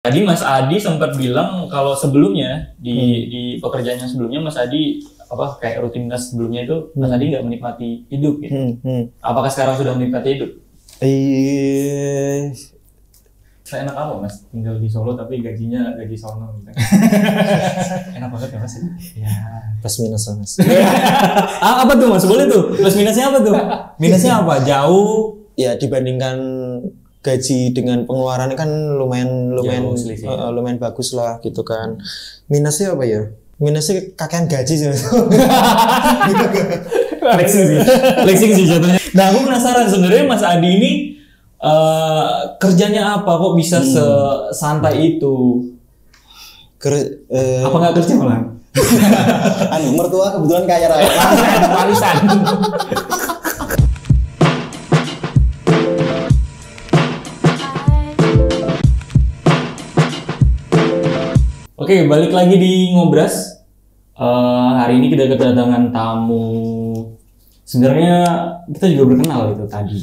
Tadi Mas Adi sempat bilang kalau sebelumnya di pekerjaannya sebelumnya Mas Adi apa kayak rutinitas sebelumnya itu Mas Adi nggak menikmati hidup gitu. Apakah sekarang sudah menikmati hidup? Saya enak apa Mas? Tinggal di Solo tapi gajinya gaji sono gitu. Enak banget ya Mas? Ya. Plus minus Mas. Apa tuh Mas? Boleh tuh. Plus minusnya apa tuh? Minusnya apa? Jauh. Ya dibandingkan gaji dengan pengeluaran kan lumayan bagus lah gitu kan. Minusnya apa ya? Minusnya kakean gaji sih. Flexing sih jatuhnya. Nah aku penasaran sebenarnya Mas Adi ini kerjanya apa kok bisa sesantai itu? Apa nggak kerja malah? Mertua kebetulan kaya raya. Warisan. Oke, balik lagi di Ngobras. Hari ini kita kedatangan tamu. Sebenarnya kita juga berkenal itu tadi.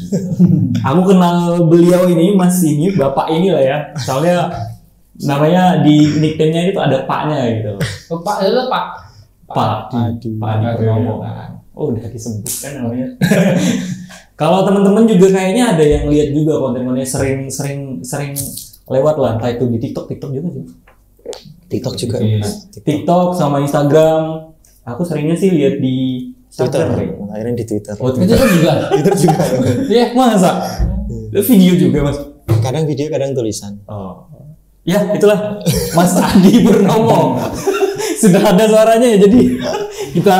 Aku kenal beliau ini, Mas ini, Bapak ini lah ya. Soalnya namanya di nickname-nya itu ada Paknya gitu. Pak itu Pak. Pak Adi Purnomo kan. Oh, udah disebut kan namanya. Kalau teman-teman juga kayaknya ada yang lihat juga konten-kontennya sering lewat lah, entah itu di TikTok juga sih. TikTok juga. TikTok sama Instagram. Aku seringnya sih lihat di Twitter. Akhirnya di Twitter. Oh, Twitter juga. Twitter juga. Iya, masa? Video juga, Mas. Kadang video, kadang tulisan. Oh. Ya, itulah Mas Adi Purnomo. Sudah ada suaranya ya, jadi kita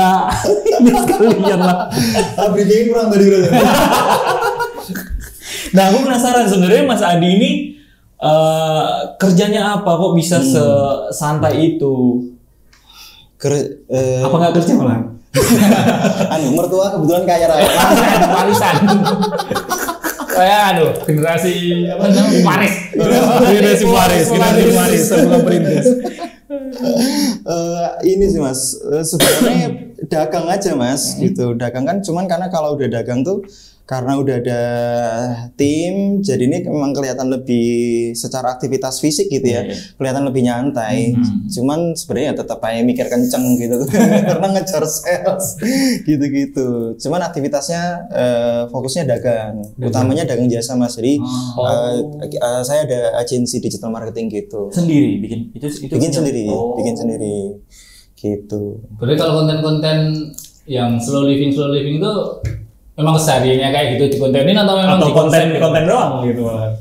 lihat lah. Briefing kurang tadi berarti. Nah, aku penasaran sebenarnya Mas Adi ini kerjanya apa kok bisa sesantai itu? Apa nggak kerja malah? Mertua kebetulan kaya raya. Warisan. Kayak generasi apa namanya? Paris. Generasi Paris sebelum perintis. Ini sih Mas, sebenarnya dagang aja Mas, gitu. Dagang kan cuman karena kalau udah dagang tuh karena udah ada tim, jadi ini memang kelihatan lebih secara aktivitas fisik gitu ya, kelihatan lebih nyantai. Cuman sebenarnya tetap aja mikir kenceng gitu, karena ngejar sales gitu-gitu. Cuman aktivitasnya fokusnya dagang, utamanya dagang jasa Mas. Jadi saya ada agensi digital marketing gitu. Sendiri bikin bikin sendiri gitu. Berarti kalau konten-konten yang slow living itu memang kesehariannya kayak gitu dikontenin atau memang konten doang gitu malah?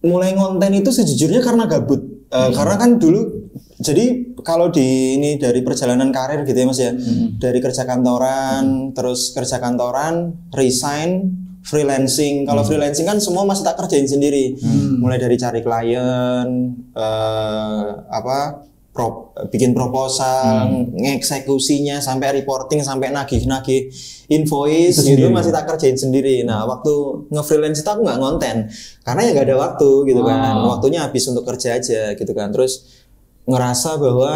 Mulai konten itu sejujurnya karena gabut. Karena kan dulu, jadi kalau ini dari perjalanan karir gitu ya Mas ya, dari kerja kantoran, terus kerja kantoran, resign, freelancing. Kalau freelancing kan semua masih tak kerjain sendiri. Mulai dari cari klien, bikin proposal, ngeksekusinya, sampai reporting, sampai nagih invoice gitu masih tak kerjain sendiri. Nah, waktu nge-freelance itu aku nggak ngonten karena ya nggak ada waktu gitu kan. Waktunya habis untuk kerja aja gitu kan. Terus ngerasa bahwa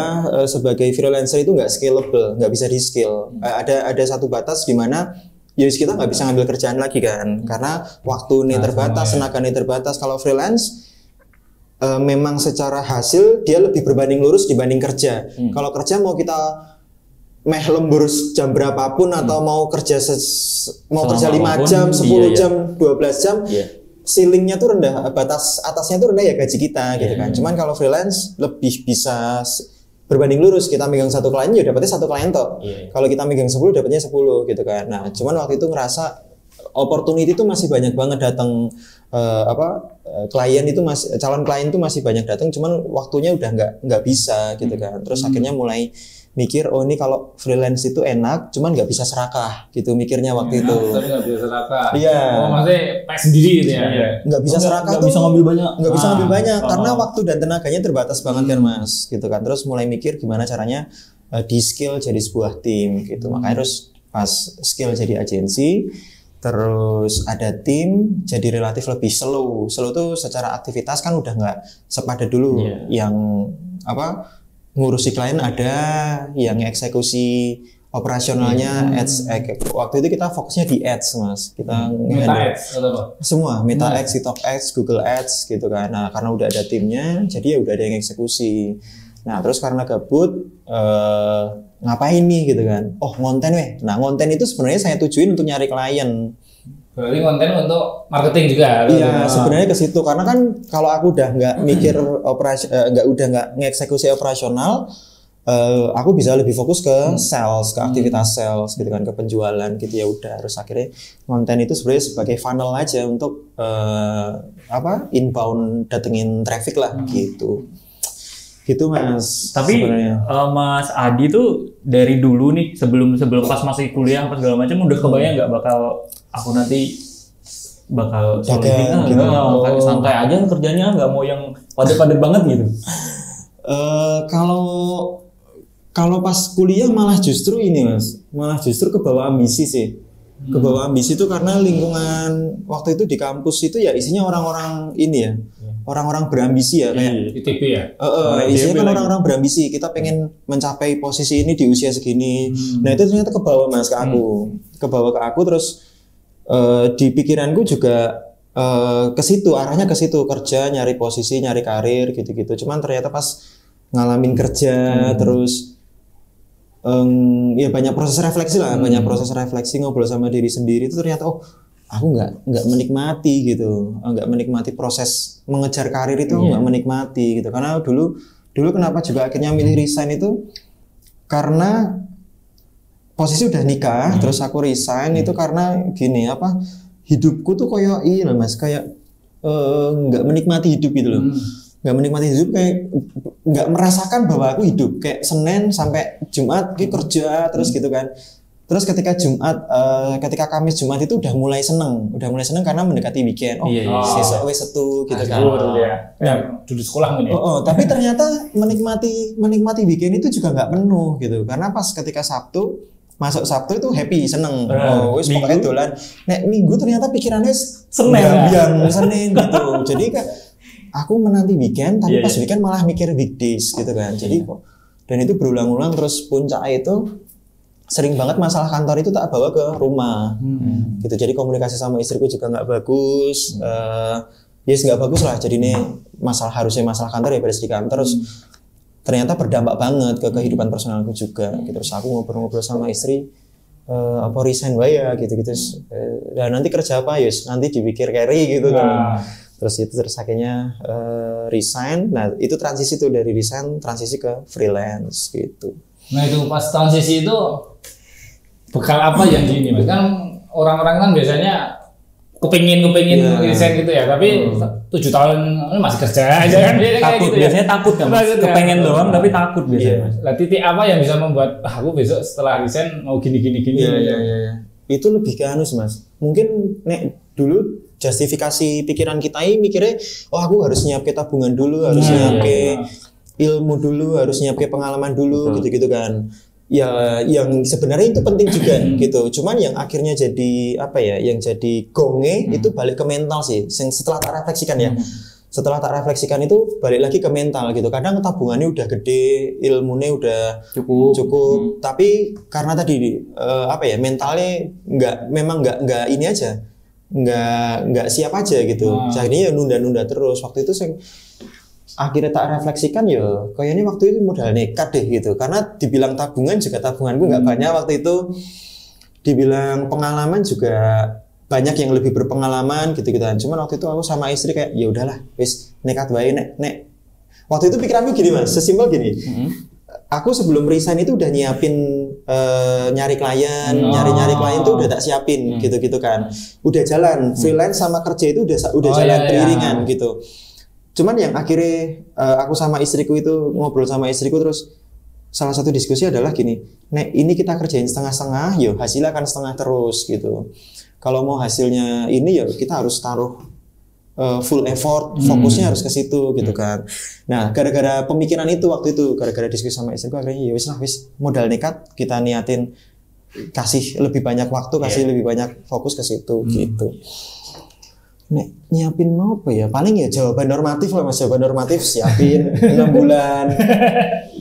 sebagai freelancer itu nggak scalable, nggak bisa di skill. Ada satu batas di mana ya kita nggak bisa ngambil kerjaan lagi kan, karena waktu ini terbatas, tenaga ini terbatas. Kalau freelance memang secara hasil dia lebih berbanding lurus dibanding kerja. Kalau kerja mau kita lembur jam berapapun atau mau kerja 5 jam, 10 jam, 12 jam, ceilingnya tuh rendah, batas atasnya tuh rendah ya gaji kita gitu kan. Cuman kalau freelance lebih bisa berbanding lurus, kita megang satu klien ya dapatnya satu klien toh. Kalau kita megang 10 dapatnya 10 gitu kan. Nah, cuman waktu itu ngerasa opportunity itu masih banyak banget datang, calon klien itu masih banyak datang, cuman waktunya udah nggak bisa gitu kan. Terus akhirnya mulai mikir, oh ini kalau freelance itu enak, cuman nggak bisa serakah gitu mikirnya waktu itu. Tapi nggak bisa serakah. Iya. Oh, maksudnya pas sendiri gitu ya. Nggak bisa serakah, nggak bisa ngambil banyak. Nggak bisa ngambil banyak karena waktu dan tenaganya terbatas banget kan Mas, gitu kan. Terus mulai mikir gimana caranya di skill jadi sebuah tim gitu. Makanya terus pas skill jadi agensi, terus ada tim jadi relatif lebih slow tuh secara aktivitas kan udah nggak sepadat dulu. Yang ngurusi klien ada, yang eksekusi operasionalnya ads. Waktu itu kita fokusnya di ads mas, kita Meta nge-handle Ads atau apa? semua Meta Ads, TikTok Ads, Google Ads gitu kan. Nah karena udah ada timnya, jadi ya udah ada yang eksekusi. Nah terus karena gabut, ngapain nih gitu kan? Oh ngonten weh. Nah ngonten itu sebenarnya saya tujuin untuk nyari klien. Berarti konten untuk marketing juga. Iya sebenarnya ke situ karena kan kalau aku udah nggak mikir operasi, nggak ngeksekusi operasional, aku bisa lebih fokus ke sales, ke aktivitas sales gitu kan, ke penjualan gitu ya udah. Terus akhirnya konten itu sebenarnya sebagai funnel aja untuk inbound datengin traffic lah gitu. Gitu mas. Tapi sebenarnya. Mas Adi tuh dari dulu nih sebelum pas masih kuliah apa segala macam udah kebayang nggak bakal aku nanti bakal dagang gitu. Kayak santai aja kerjanya, nggak mau yang padat-padat banget gitu. Kalau pas kuliah malah justru ini mas, malah justru kebawa ambisi sih. Kebawa ambisi itu karena lingkungan waktu itu di kampus itu ya isinya orang-orang ini ya, orang-orang berambisi ya kayak ITB ya. isinya kan orang-orang berambisi. Kita pengen mencapai posisi ini di usia segini. Nah itu ternyata kebawa mas ke aku, kebawa ke aku terus di pikiranku juga ke situ, arahnya ke situ, kerja, nyari posisi, nyari karir gitu-gitu. Cuman ternyata pas ngalamin kerja terus ya banyak proses refleksi lah, banyak proses refleksi, ngobrol sama diri sendiri itu ternyata aku nggak menikmati gitu, nggak menikmati proses mengejar karir itu, nggak menikmati gitu. Karena dulu kenapa juga akhirnya milih resign itu karena posisi udah nikah, terus aku resign itu karena gini hidupku tuh kayak iya mas, kayak nggak menikmati hidup gitu loh. Nggak menikmati hidup, kayak nggak merasakan bahwa aku hidup. Kayak Senin sampai Jumat kerja terus gitu kan. Terus ketika ketika Kamis Jumat itu udah mulai seneng karena mendekati weekend. Sesuk wis setu gitu kan. Ya, dulu sekolah nih. Tapi ternyata menikmati weekend itu juga nggak penuh gitu. Karena pas ketika masuk Sabtu itu happy, seneng. Wis pokoknya dolan. Nek Minggu ternyata pikirannya Senin gitu. Jadi kayak aku menanti weekend, tapi pas weekend malah mikir weekdays gitu kan. Jadi dan itu berulang-ulang terus puncak itu sering banget masalah kantor itu tak bawa ke rumah. Gitu. Jadi komunikasi sama istriku juga nggak bagus. Nggak bagus lah. Jadi ini harusnya masalah kantor ya beres di kantor. Terus ternyata berdampak banget ke kehidupan personalku juga. Gitu. Terus aku ngobrol-ngobrol sama istri, apa resign wae ya gitu-gitu. Dan nanti kerja apa Yus? Nanti dipikir carry gitu kan. Terus akhirnya resign. Nah itu transisi tuh dari resign transisi ke freelance gitu. Nah itu pas transisi itu bekal apa yang gini mas? Kan orang-orang kan biasanya kepingin resign gitu ya, tapi 7 tahun masih kerja aja kan. Takut gitu biasanya ya? Takut kan mas? Kepengen doang tapi takut biasanya mas. Lah titik apa yang bisa membuat aku besok setelah resign mau gini. Iya. Itu lebih ke anus mas. Mungkin dulu justifikasi pikiran kita ini mikirnya aku harus nyiapin tabungan dulu, harus nyiapin ilmu dulu, harus nyiapin pengalaman dulu gitu-gitu kan. Ya yang sebenarnya itu penting juga gitu. Cuman yang akhirnya jadi yang jadi gonge itu balik ke mental sih. Setelah tak refleksikan ya. Setelah tak refleksikan itu balik lagi ke mental gitu. Kadang tabungannya udah gede, ilmunya udah cukup. Tapi karena tadi mentalnya nggak ini aja. Nggak siap aja gitu. Jadinya ya nunda-nunda terus. Waktu itu akhirnya tak refleksikan ya kayaknya waktu itu modal nekat deh gitu. Karena dibilang tabungan juga tabunganku nggak banyak waktu itu. Dibilang pengalaman juga banyak yang lebih berpengalaman gitu-gituan. Cuman waktu itu aku sama istri kayak ya udahlah wis nekat wae nek. Waktu itu pikiranku gini mas, sesimpel gini. Aku sebelum resign itu udah nyiapin nyari klien, nyari klien itu udah tak siapin gitu kan. Udah jalan, freelance sama kerja itu udah jalan beriringan gitu. Cuman yang akhirnya aku sama istriku itu ngobrol sama istriku terus salah satu diskusi adalah gini, nek ini kita kerjain setengah-setengah, yo hasilnya akan setengah terus gitu. Kalau mau hasilnya ini ya kita harus taruh full effort, fokusnya harus ke situ gitu kan. Nah, gara-gara pemikiran itu waktu itu, gara-gara diskusi sama istriku akhirnya ya wis modal nekat kita niatin kasih lebih banyak waktu, kasih lebih banyak fokus ke situ gitu. Nek nyiapin apa ya? Paling ya jawaban normatif lah mas, jawaban normatif siapin 6 bulan.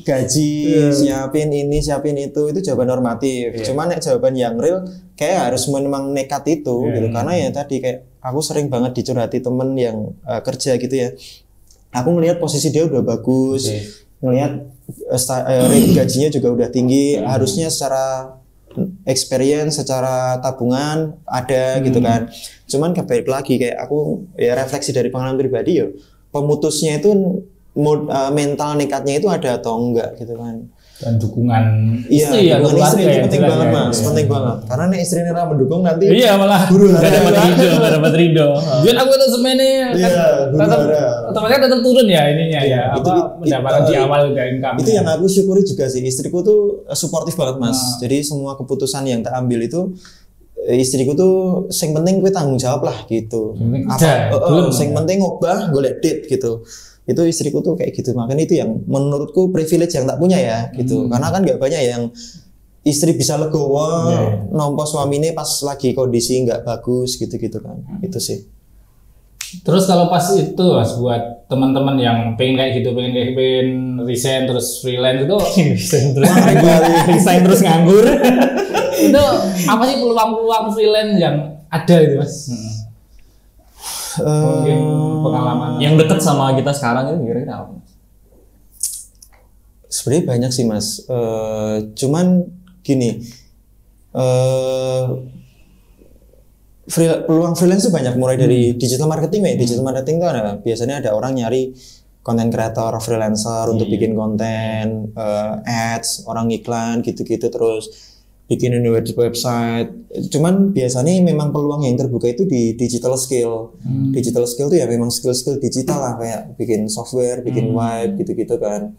gaji, siapin ini, siapin itu jawaban normatif. Cuman nek jawaban yang real kayak harus memang nekat itu gitu. Karena ya tadi kayak aku sering banget dicurhati temen yang kerja gitu ya. Aku ngelihat posisi dia udah bagus, ngelihat rate gajinya juga udah tinggi, harusnya secara experience, secara tabungan ada gitu kan. Cuman balik lagi kayak aku ya refleksi dari pengalaman pribadi ya, pemutusnya itu mental nekatnya itu ada atau enggak gitu kan. Dan dukungan istri, dukungan istri itu penting banget mas, penting banget. Karena nih istri nira mendukung nanti malah gak dapat ridho. Biar aku itu sebenarnya otomatis tetap turun ya ininya pendapatan di awal udah income. Itu yang aku syukuri juga sih, istriku tuh suportif banget mas. Jadi semua keputusan yang tak ambil itu istriku tuh sing penting gue tanggung jawab lah gitu. Sing penting ngobah golek duit gitu. Itu istriku tuh kayak gitu, makanya itu yang menurutku privilege yang tak punya ya gitu. Karena kan nggak banyak yang istri bisa legowo nompo suaminya pas lagi kondisi nggak bagus gitu-gitu kan. Itu sih. Terus kalau pas itu mas buat teman-teman yang pengen pengen resign terus freelance itu resign terus nganggur itu apa sih peluang-peluang freelance yang ada itu mas? Mungkin pengalaman yang dekat sama kita sekarang itu kira-kira apa? Sebenarnya banyak sih mas, cuman gini, peluang freelance itu banyak, mulai dari digital marketing ya. Digital marketing itu biasanya ada orang nyari content creator, freelancer untuk bikin konten, ads, orang iklan gitu-gitu, terus bikin website. Cuman biasanya memang peluang yang terbuka itu di digital skill. Digital skill itu ya memang skill-skill digital lah, kayak bikin software, bikin web gitu-gitu kan.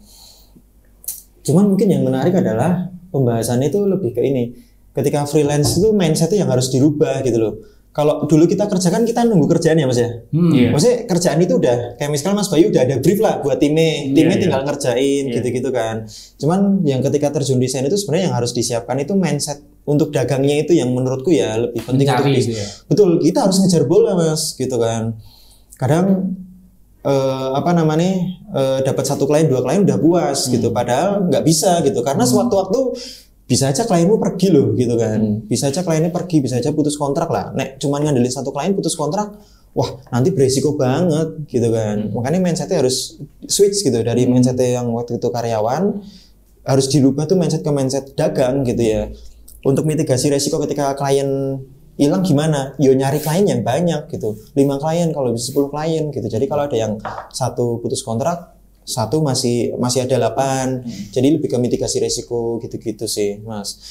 Cuman mungkin yang menarik adalah pembahasannya itu lebih ke ini. Ketika freelance itu mindsetnya yang harus dirubah gitu loh. Kalau dulu kita kerjakan, kita nunggu kerjaan ya mas ya. Maksudnya kerjaan itu udah kayak misalnya Mas Bayu udah ada brief lah buat timnya tinggal ngerjain gitu-gitu kan. Cuman yang ketika terjun desain itu sebenarnya yang harus disiapkan itu mindset untuk dagangnya itu yang menurutku ya lebih penting untuk betul, kita harus ngejar bola mas gitu kan. Kadang dapat satu klien, dua klien udah puas gitu, padahal nggak bisa gitu karena sewaktu-waktu bisa aja klienmu pergi loh gitu kan. Bisa aja kliennya pergi, bisa aja putus kontrak lah. Nek cuman ngandelin satu klien putus kontrak, wah nanti beresiko banget gitu kan. Makanya mindsetnya harus switch gitu dari mindsetnya yang waktu itu karyawan, harus dirubah tuh mindset ke mindset dagang gitu ya. Untuk mitigasi resiko ketika klien hilang gimana? Yo nyari klien yang banyak gitu. 5 klien kalau bisa 10 klien gitu. Jadi kalau ada yang satu putus kontrak, satu masih ada 8. Jadi lebih ke mitigasi resiko gitu-gitu sih mas.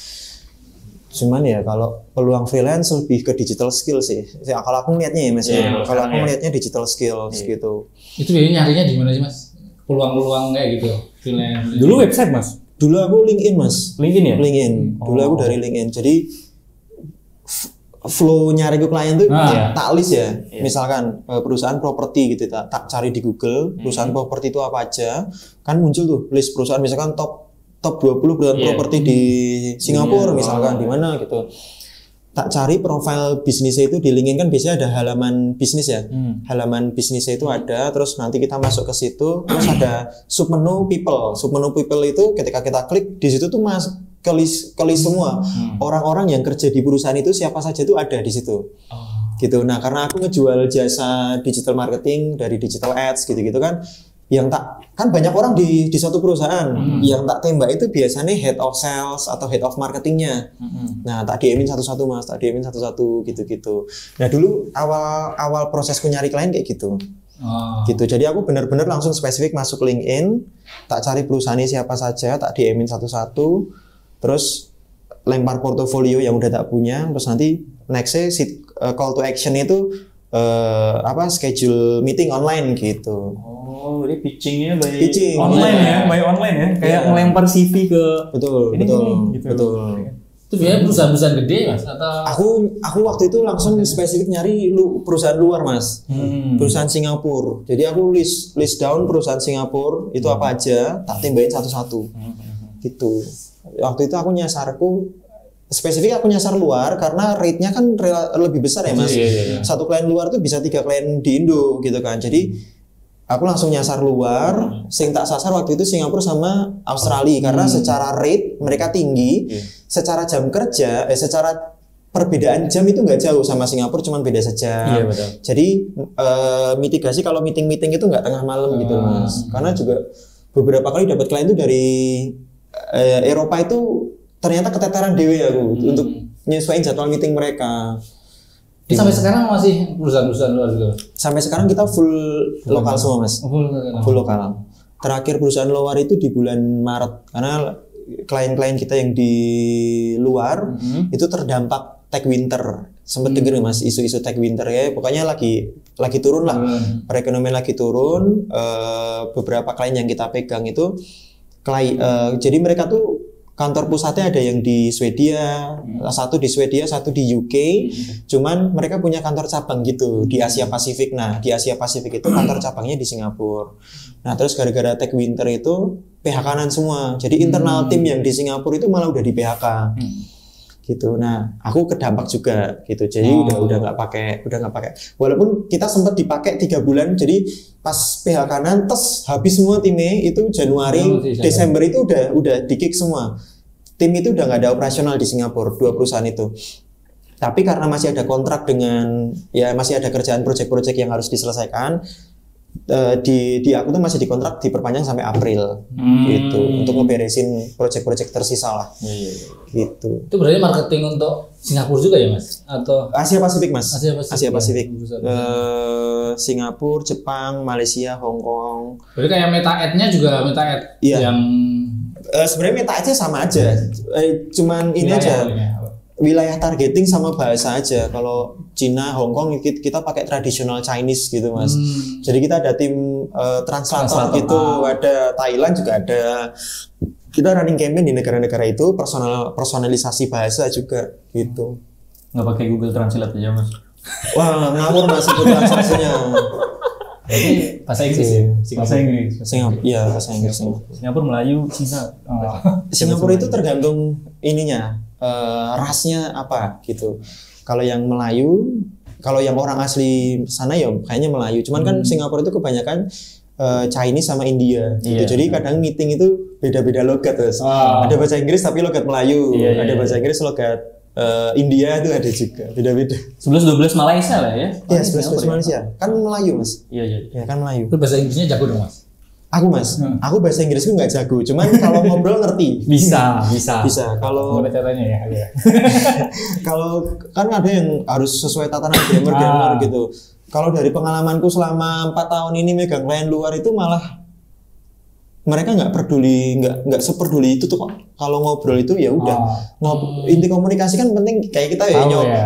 Cuman ya kalau peluang freelance lebih ke digital skill sih. Kalau aku ngeliatnya ya mas kalau aku ngeliatnya digital skill gitu. Itu biasanya nyarinya di mana sih mas? Peluang-peluang kayak gitu freelance. Dulu website mas? Dulu aku LinkedIn mas. LinkedIn ya? LinkedIn. Dulu aku dari LinkedIn. Jadi flow nyari ke klien tuh tak list ya. Misalkan perusahaan properti gitu, tak cari di Google perusahaan properti itu apa aja, kan muncul tuh list perusahaan, misalkan top 20 perusahaan properti di Singapura misalkan di mana gitu. Tak cari profil bisnisnya itu di LinkedIn, kan biasanya ada halaman bisnis ya. Halaman bisnisnya itu ada, terus nanti kita masuk ke situ, terus ada submenu people. Submenu people itu ketika kita klik di situ tuh kelis semua orang-orang yang kerja di perusahaan itu siapa saja itu ada di situ. Gitu. Nah, karena aku ngejual jasa digital marketing dari digital ads gitu-gitu kan, yang kan banyak orang di suatu perusahaan, yang tak tembak itu biasanya head of sales atau head of marketingnya. Nah, tak DM-in satu-satu mas, tak DM-in satu-satu gitu-gitu. Nah, dulu awal prosesku nyari klien kayak gitu. Gitu. Jadi aku benar-benar langsung spesifik masuk LinkedIn, tak cari perusahaannya siapa saja, tak DM-in satu-satu, terus lempar portofolio yang udah tak punya, terus nanti nextnya call to action itu schedule meeting online gitu. Jadi pitchingnya online ya, by online ya, kayak ngelempar CV ke betul. Itu biasanya perusahaan-perusahaan gede mas atau? Aku waktu itu langsung spesifik nyari perusahaan luar mas, perusahaan Singapura. Jadi aku list down perusahaan Singapura itu apa aja, tak tembakin satu-satu. Gitu. Waktu itu aku spesifik aku nyasar luar karena rate-nya kan lebih besar ya mas. Satu klien luar tuh bisa 3 klien di Indo gitu kan. Jadi aku langsung nyasar luar. Sing tak sasar waktu itu Singapura sama Australia karena secara rate mereka tinggi, secara jam kerja, secara perbedaan jam itu nggak jauh sama Singapura, cuman beda sejam. Iya, betul. Jadi mitigasi kalau meeting itu nggak tengah malam gitu Mas. Karena juga beberapa kali dapat klien itu dari Eropa itu ternyata keteteran dewe aku untuk nyesuaiin jadwal meeting mereka. Sampai sekarang masih perusahaan-perusahaan luar juga? Sampai sekarang kita full lokal semua Mas. Full lokal. Terakhir perusahaan luar itu di bulan Maret karena klien-klien kita yang di luar itu terdampak tech winter. Sempat denger Mas isu-isu tech winter ya. Pokoknya lagi turun lah. Perekonomian lagi turun. Beberapa klien yang kita pegang itu jadi mereka tuh kantor pusatnya ada yang di Swedia, satu di Swedia, satu di UK. Cuman mereka punya kantor cabang gitu di Asia Pasifik. Nah, di Asia Pasifik itu kantor cabangnya di Singapura. Nah, terus gara-gara tech winter itu PHK-an semua. Jadi internal tim yang di Singapura itu malah udah di PHK. Gitu. Nah, aku kedampak juga gitu. Jadi udah nggak pakai. Walaupun kita sempat dipakai 3 bulan. Jadi pas PHK-an tes habis semua timnya itu Januari, Desember itu udah di-kick semua. Tim itu udah nggak ada operasional di Singapura, 2 perusahaan itu. Tapi karena masih ada kontrak masih ada kerjaan proyek-proyek yang harus diselesaikan. Di aku tuh masih dikontrak diperpanjang sampai April gitu untuk ngeberesin proyek-proyek tersisa lah gitu. Itu berarti marketing untuk Singapura juga ya Mas? Atau Asia Pasifik Mas? Asia Pasifik. Singapura, Jepang, Malaysia, Hong Kong. Berarti kayak meta ad-nya juga meta ad yang sebenarnya meta aja sama aja. Cuman ini aja. Wilayah targeting sama bahasa aja. Kalau Cina, Hong Kong kita pakai tradisional Chinese gitu Mas. Jadi kita ada tim translator gitu, ada Thailand juga ada. Kita running campaign di negara-negara itu, personalisasi bahasa juga gitu. Nggak pakai Google Translate aja Mas? Wah, ngawur Mas itu transaksinya. Jadi bahasa Inggris ya? Bahasa Inggris. Iya, bahasa Inggris. Singapura, Melayu, Cina. Singapura itu tergantung ininya. Rasnya apa gitu. Kalau yang Melayu, kalau yang orang asli sana ya kayaknya Melayu. Cuman kan Singapura itu kebanyakan Chinese sama India gitu. Jadi kadang meeting itu beda-beda logat terus. Ada bahasa Inggris tapi logat Melayu. Ada bahasa Inggris logat India itu ada juga. Beda-beda. 11-12 Malaysia lah ya. Iya, 11-12 Malaysia. Kan Melayu Mas. Iya. Ya kan Melayu. Itu bahasa Inggrisnya jago dong Mas? Aku Mas, aku bahasa Inggrisku nggak jago, cuman kalau ngobrol ngerti. Bisa. Kalau caranya ya. Kalau kan ada yang harus sesuai tatanan grammar gitu. Kalau dari pengalamanku selama 4 tahun ini megang klien luar itu malah mereka nggak peduli, nggak seperduli itu tuh kok. Kalau ngobrol itu ya udah. Inti komunikasi kan penting kayak kita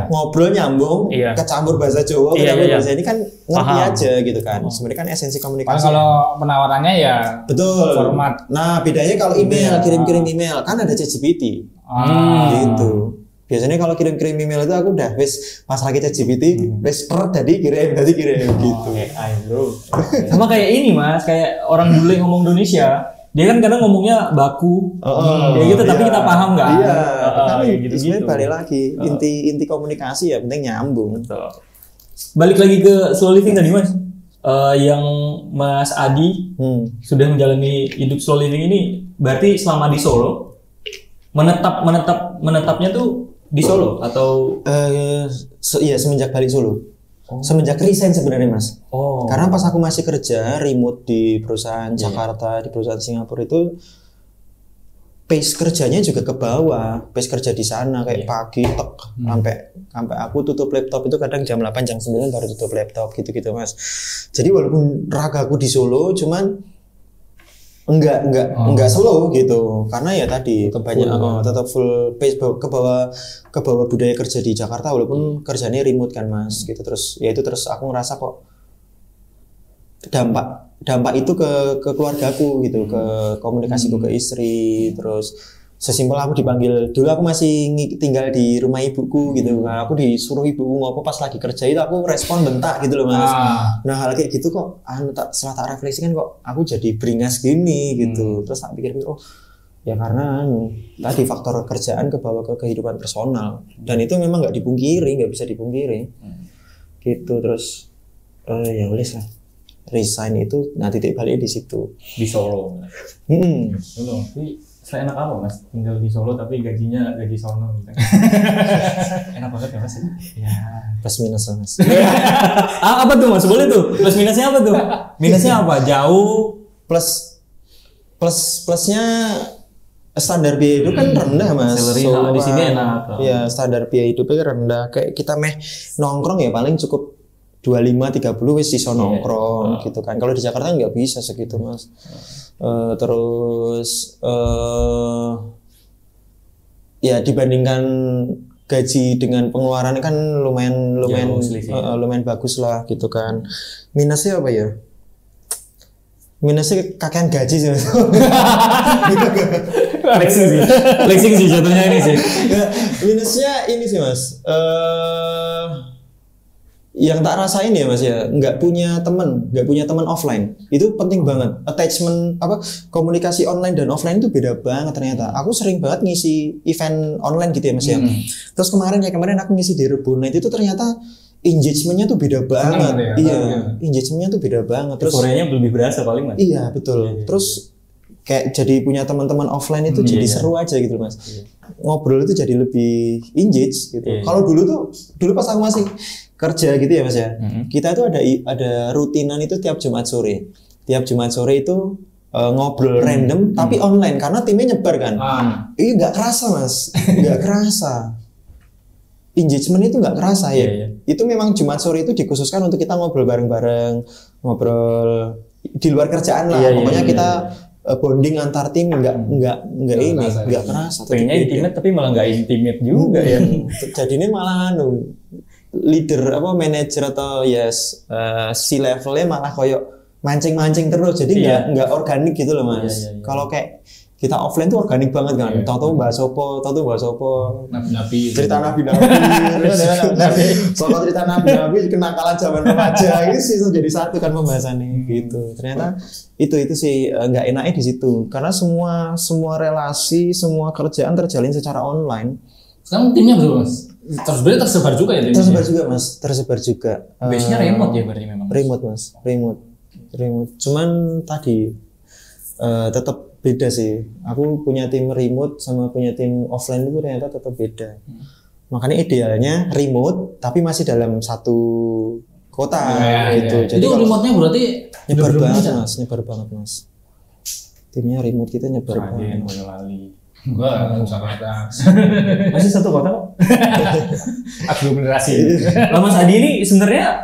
ngobrol nyambung, kecampur bahasa Jawa, kecampur bahasa ini kan ngerti aja gitu kan. Sebenarnya kan esensi komunikasi. Kalau penawarannya ya betul. Format. Nah, bedanya kalau email, kirim-kirim email kan ada ChatGPT. Gitu. Biasanya kalau kirim-kirim email itu aku udah pas lagi ChatGPT, tadi kirim gitu. Sama kayak ini Mas, kayak orang bule ngomong Indonesia. Dia kan kadang ngomongnya baku, kayak gitu, tapi kita paham nggak? Iya, kayak gitu. Balik lagi, inti komunikasi ya penting nyambung. Balik lagi ke slow living tadi Mas, yang Mas Adi sudah menjalani hidup slow living ini, berarti selama di Solo menetapnya tuh di Solo atau? Iya semenjak balik Solo. Semenjak resign sebenarnya Mas. Karena pas aku masih kerja remote di perusahaan Jakarta, di perusahaan Singapura itu pace kerjanya juga ke bawah. Pace kerja di sana kayak pagi sampai aku tutup laptop itu kadang jam 8 jam 9 baru tutup laptop gitu-gitu Mas. Jadi walaupun ragaku di Solo cuman enggak slow gitu karena ya tadi tetap full pace ke bawah budaya kerja di Jakarta walaupun kerjanya remote kan Mas gitu. Terus aku ngerasa kok dampak itu ke keluargaku gitu, ke komunikasiku ke istri. Terus sesimpel aku dipanggil, dulu aku masih tinggal di rumah ibuku gitu. Nah, aku disuruh ibuku ngopo pas lagi kerja itu aku respon bentak gitu loh Mas. Nah, hal kayak gitu kok setelah tak refleksikan kok aku jadi beringas gini gitu. Terus tak pikir ya karena tadi faktor kerjaan kebawa ke kehidupan personal dan itu memang nggak dipungkiri, nggak bisa dipungkiri. Gitu terus ya wes lah. resign itu, nah titik baliknya di situ. Di Solo. Solo. Tapi seenak apa Mas? Tinggal di Solo tapi gajinya gaji sono gitu. Enak banget ya Mas? Ya. Plus minus lah Mas. Apa tuh Mas? Boleh tuh. Plus minusnya apa tuh? Minusnya apa? Jauh. Plusnya standar biaya hidup kan rendah Mas. Salary di sini enak. Iya, standar biaya hidupnya rendah. Kayak kita nongkrong ya paling cukup 25-30 wis iso nongkrong gitu kan. Kalau di Jakarta nggak bisa segitu Mas. Terus ya dibandingkan gaji dengan pengeluaran kan lumayan bagus lah gitu kan. Minusnya apa ya? Minusnya kakean gaji sih Mas. Flexing sih jatuhnya ini sih. Minusnya ini sih Mas. Yang tak rasain ya Mas ya, nggak punya teman offline itu penting banget. Attachment komunikasi online dan offline itu beda banget ternyata. Aku sering banget ngisi event online gitu ya Mas ya. Terus kemarin aku ngisi di Rebonite itu ternyata engagementnya tuh beda banget. Ya? Iya, engagementnya tuh beda banget. Terus sorenya lebih berasa paling Mas. Iya betul. Terus kayak jadi punya teman-teman offline itu jadi seru aja gitu Mas. Ngobrol itu jadi lebih engage gitu. Kalau dulu pas aku masih kerja gitu ya Mas ya. Kita tuh ada rutinan itu tiap Jumat sore. Tiap Jumat sore itu ngobrol random tapi online karena timnya nyebar kan. Iya nggak kerasa Mas, nggak kerasa. Engagement itu nggak kerasa ya. Itu memang Jumat sore itu dikhususkan untuk kita ngobrol bareng-bareng, ngobrol di luar kerjaan lah. Pokoknya kita bonding antar tim nggak kerasa. Pengennya intimate tapi malah nggak intimate juga ya. Jadinya malah leader manajer atau C-levelnya malah koyok mancing-mancing terus. Jadi nggak organik gitu loh Mas. Kalau kayak kita offline tuh organik banget kan. Tahu-tahu bahas opo. Nabi. Cerita nabi-nabi. Soal cerita nabi-nabi kenakalan zaman remaja itu sih jadi satu kan pembahasannya gitu. Ternyata itu sih nggak enaknya di situ. Karena semua relasi, semua kerjaan terjalin secara online. Sekarang timnya berapa Mas? Tersebar juga ya timnya? Tersebar juga Mas, tersebar juga. Base-nya remote ya berarti memang? Remote Mas, remote. Cuman tadi tetap beda sih. Aku punya tim remote sama punya tim offline itu ternyata tetap beda. Makanya idealnya remote tapi masih dalam satu kota gitu. Jadi itu remote-nya berarti nyebar banget Mas. Timnya remote kita nyebar banget. Gua Jakarta. Masih satu kota kok. Aglomerasi. Lah Mas Adi ini sebenarnya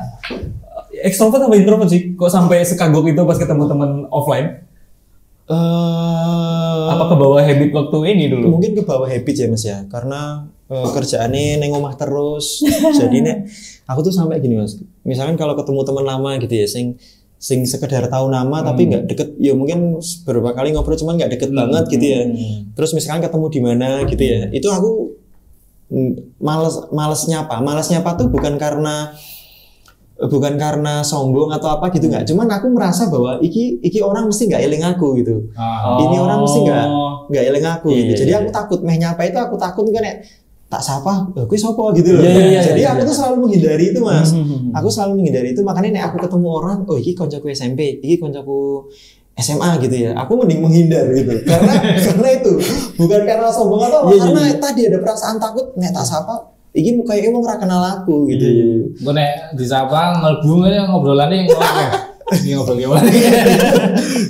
ekstrovert apa introvert sih? Kok sampai sekagok itu pas ketemu teman offline? Apa ke bawah habit waktu ini dulu? Mungkin ke bawah habit ya Mas ya, karena kerjaannya neng omah terus. Jadi aku tuh sampai gini Mas. Misalkan kalau ketemu teman lama gitu ya, sing sekedar tahu nama tapi nggak deket, ya mungkin beberapa kali ngobrol cuman nggak deket banget gitu ya. Terus misalkan ketemu di mana gitu ya, itu aku males nyapa tuh bukan karena sombong atau apa gitu nggak, cuman aku merasa bahwa iki orang mesti nggak eling aku gitu. Ini orang mesti nggak eling aku gitu. Jadi aku takut nyapa itu, aku takut kan ya tak sapa, kuwi sapa gitu loh. Jadi aku tuh selalu menghindari itu Mas. Aku selalu menghindari itu, makanya nek aku ketemu orang, oh iki koncoku SMP, iki koncoku SMA gitu ya, aku mending menghindar gitu. Karena itu bukan karena sombong atau apa, karena tadi ada perasaan takut nek tak sapa iki mukanya emang ora kenal aku gitu. Gue nek disapa ngelbung aja ngobrolannya ini ngobrol gimana?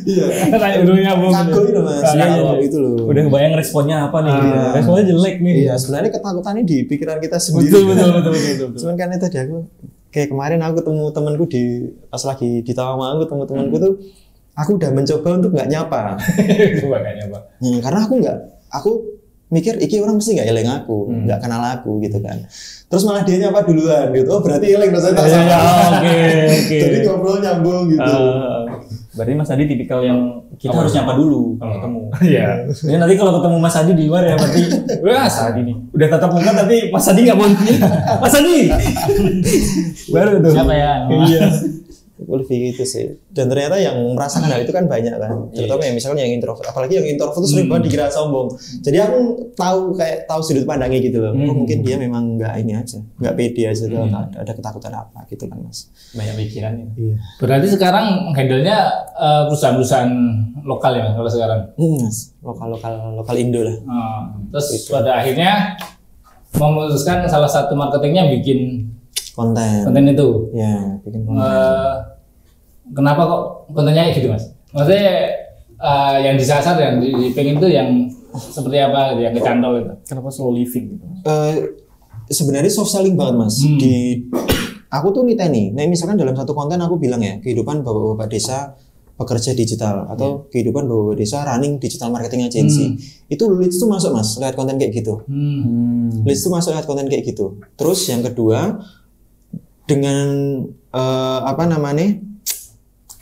Iya. Tanya dulu nyambung. Kagok itu Mas. Itu loh. Udah kebayang responnya apa nih? Responnya jelek nih. Iya, sebenarnya ketakutannya di pikiran kita sendiri. Betul. Cuman kan tadi aku kayak kemarin aku ketemu temanku pas lagi di Tawang, aku ketemu temanku tuh aku udah mencoba untuk nggak nyapa. Karena aku mikir iki orang mesti nggak eling aku, nggak kenal aku gitu kan. Terus malah dia nyapa duluan gitu. Oh berarti eling, saya tak sama. Oke. Jadi ngobrol nyambung gitu. Berarti Mas Adi tipikal yang kita harus nyapa dulu kalau ketemu. Iya. Jadi nanti kalau ketemu Mas Adi di luar ya berarti Mas Adi nih. Udah tatap muka tapi Mas Adi nggak mau. Mas Adi. Baru tuh. Siapa ya? Iya. lebih gitu sih. Dan ternyata yang merasakan hal itu kan banyak kan. Terutama yang misalkan yang introvert, apalagi yang introvert itu sering banget dikira sombong. Jadi aku tahu sudut pandangnya gitu loh. Oh, mungkin dia memang nggak ini aja, nggak pede aja tuh, ada ketakutan apa gitu kan Mas. Banyak pikiran ya. Iya. Berarti sekarang handle-nya perusahaan-perusahaan lokal ya kalau sekarang. Mas, lokal Indo lah. Terus pada akhirnya memutuskan salah satu marketingnya bikin konten itu. Ya, bikin konten. Kenapa kok kontennya kayak gitu Mas? Maksudnya yang disasar, yang dipengin itu yang seperti apa, yang kecantol itu? Kenapa slow living gitu? Sebenarnya soft selling banget Mas. Aku tuh niteni. Nah misalkan dalam satu konten aku bilang ya, kehidupan bapak-bapak desa pekerja digital atau kehidupan bapak-bapak desa running digital marketing agency. Itu leads tuh masuk Mas, lihat konten kayak gitu. Leads tuh masuk lihat konten kayak gitu. Terus yang kedua dengan